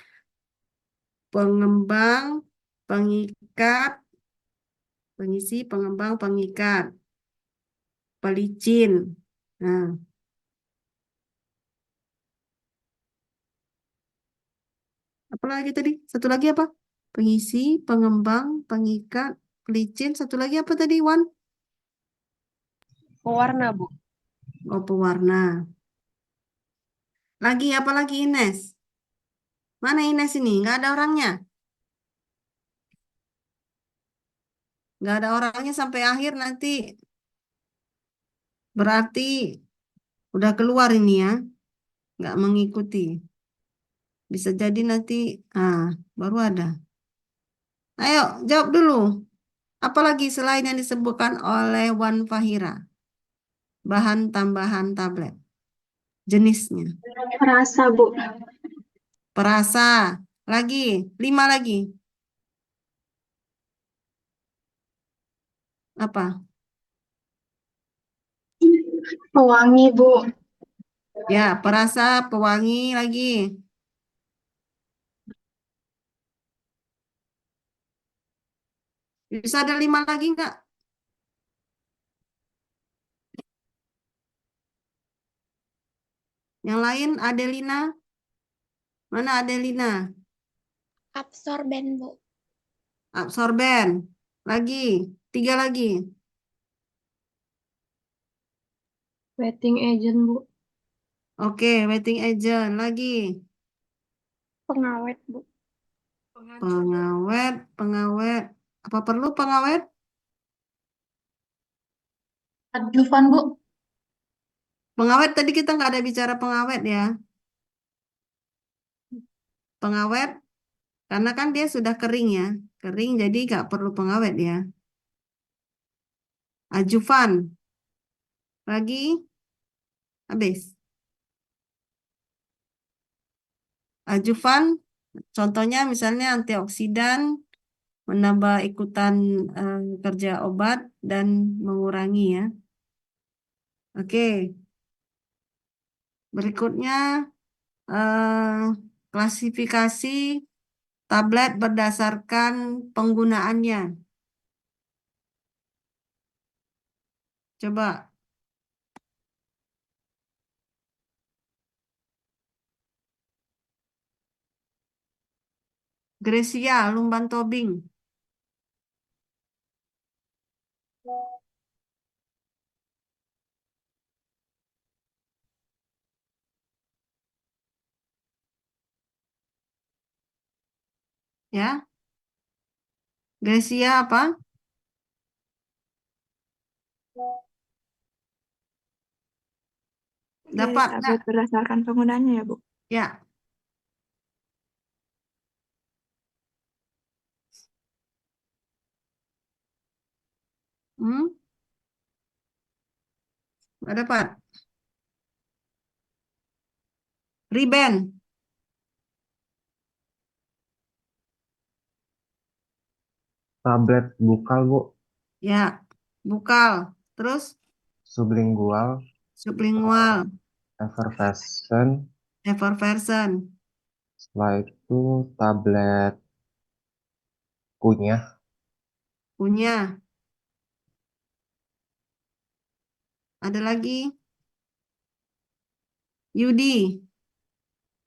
pengembang, pengikat, pengisi, pengembang, pengikat, pelicin. Nah, apa lagi tadi? Satu lagi apa? Pengisi, pengembang, pengikat, pelicin. Satu lagi apa tadi, Wan? Pewarna, Bu. Oh, pewarna. Lagi apa lagi, Ines? Mana Ines ini? Nggak ada orangnya. Nggak ada orangnya sampai akhir nanti. Berarti udah keluar ini ya. Nggak mengikuti. Bisa jadi nanti, baru ada. Ayo, jawab dulu. Apalagi selain yang disebutkan oleh Wan Fahira? Bahan tambahan tablet. Jenisnya. Perasa, Bu. Perasa. Lagi. 5 lagi. Apa? Pewangi, Bu. Ya, perasa, pewangi lagi. Bisa ada 5 lagi nggak? Yang lain, Adelina. Mana Adelina? Absorben, Bu. Absorben. Lagi. 3 lagi. Wetting agent, Bu. Oke, wetting agent. Lagi. Pengawet, Bu. Pengawet, pengawet. Apa perlu pengawet? Adjuvan, Bu. Pengawet tadi kita nggak ada bicara pengawet ya. Pengawet, karena kan dia sudah kering ya. Kering jadi nggak perlu pengawet ya. Ajuvan. Lagi. Habis. Ajuvan, contohnya misalnya antioksidan, menambah ikutan kerja obat dan mengurangi ya. Oke. Berikutnya eh, klasifikasi tablet berdasarkan penggunaannya. Coba Gracia Lumban Tobing. Ya, Gracia apa? Dari Dapat nggak? tablet berdasarkan penggunaannya ya, Bu. Ya, hmm? Nggak dapat. Riben. Tablet bukal, Bu. Ya. Bukal. Terus Sublingual, sublingual. effervescent. Effervescent. Setelah itu tablet kunyah, Kunyah. Ada lagi. Yudi.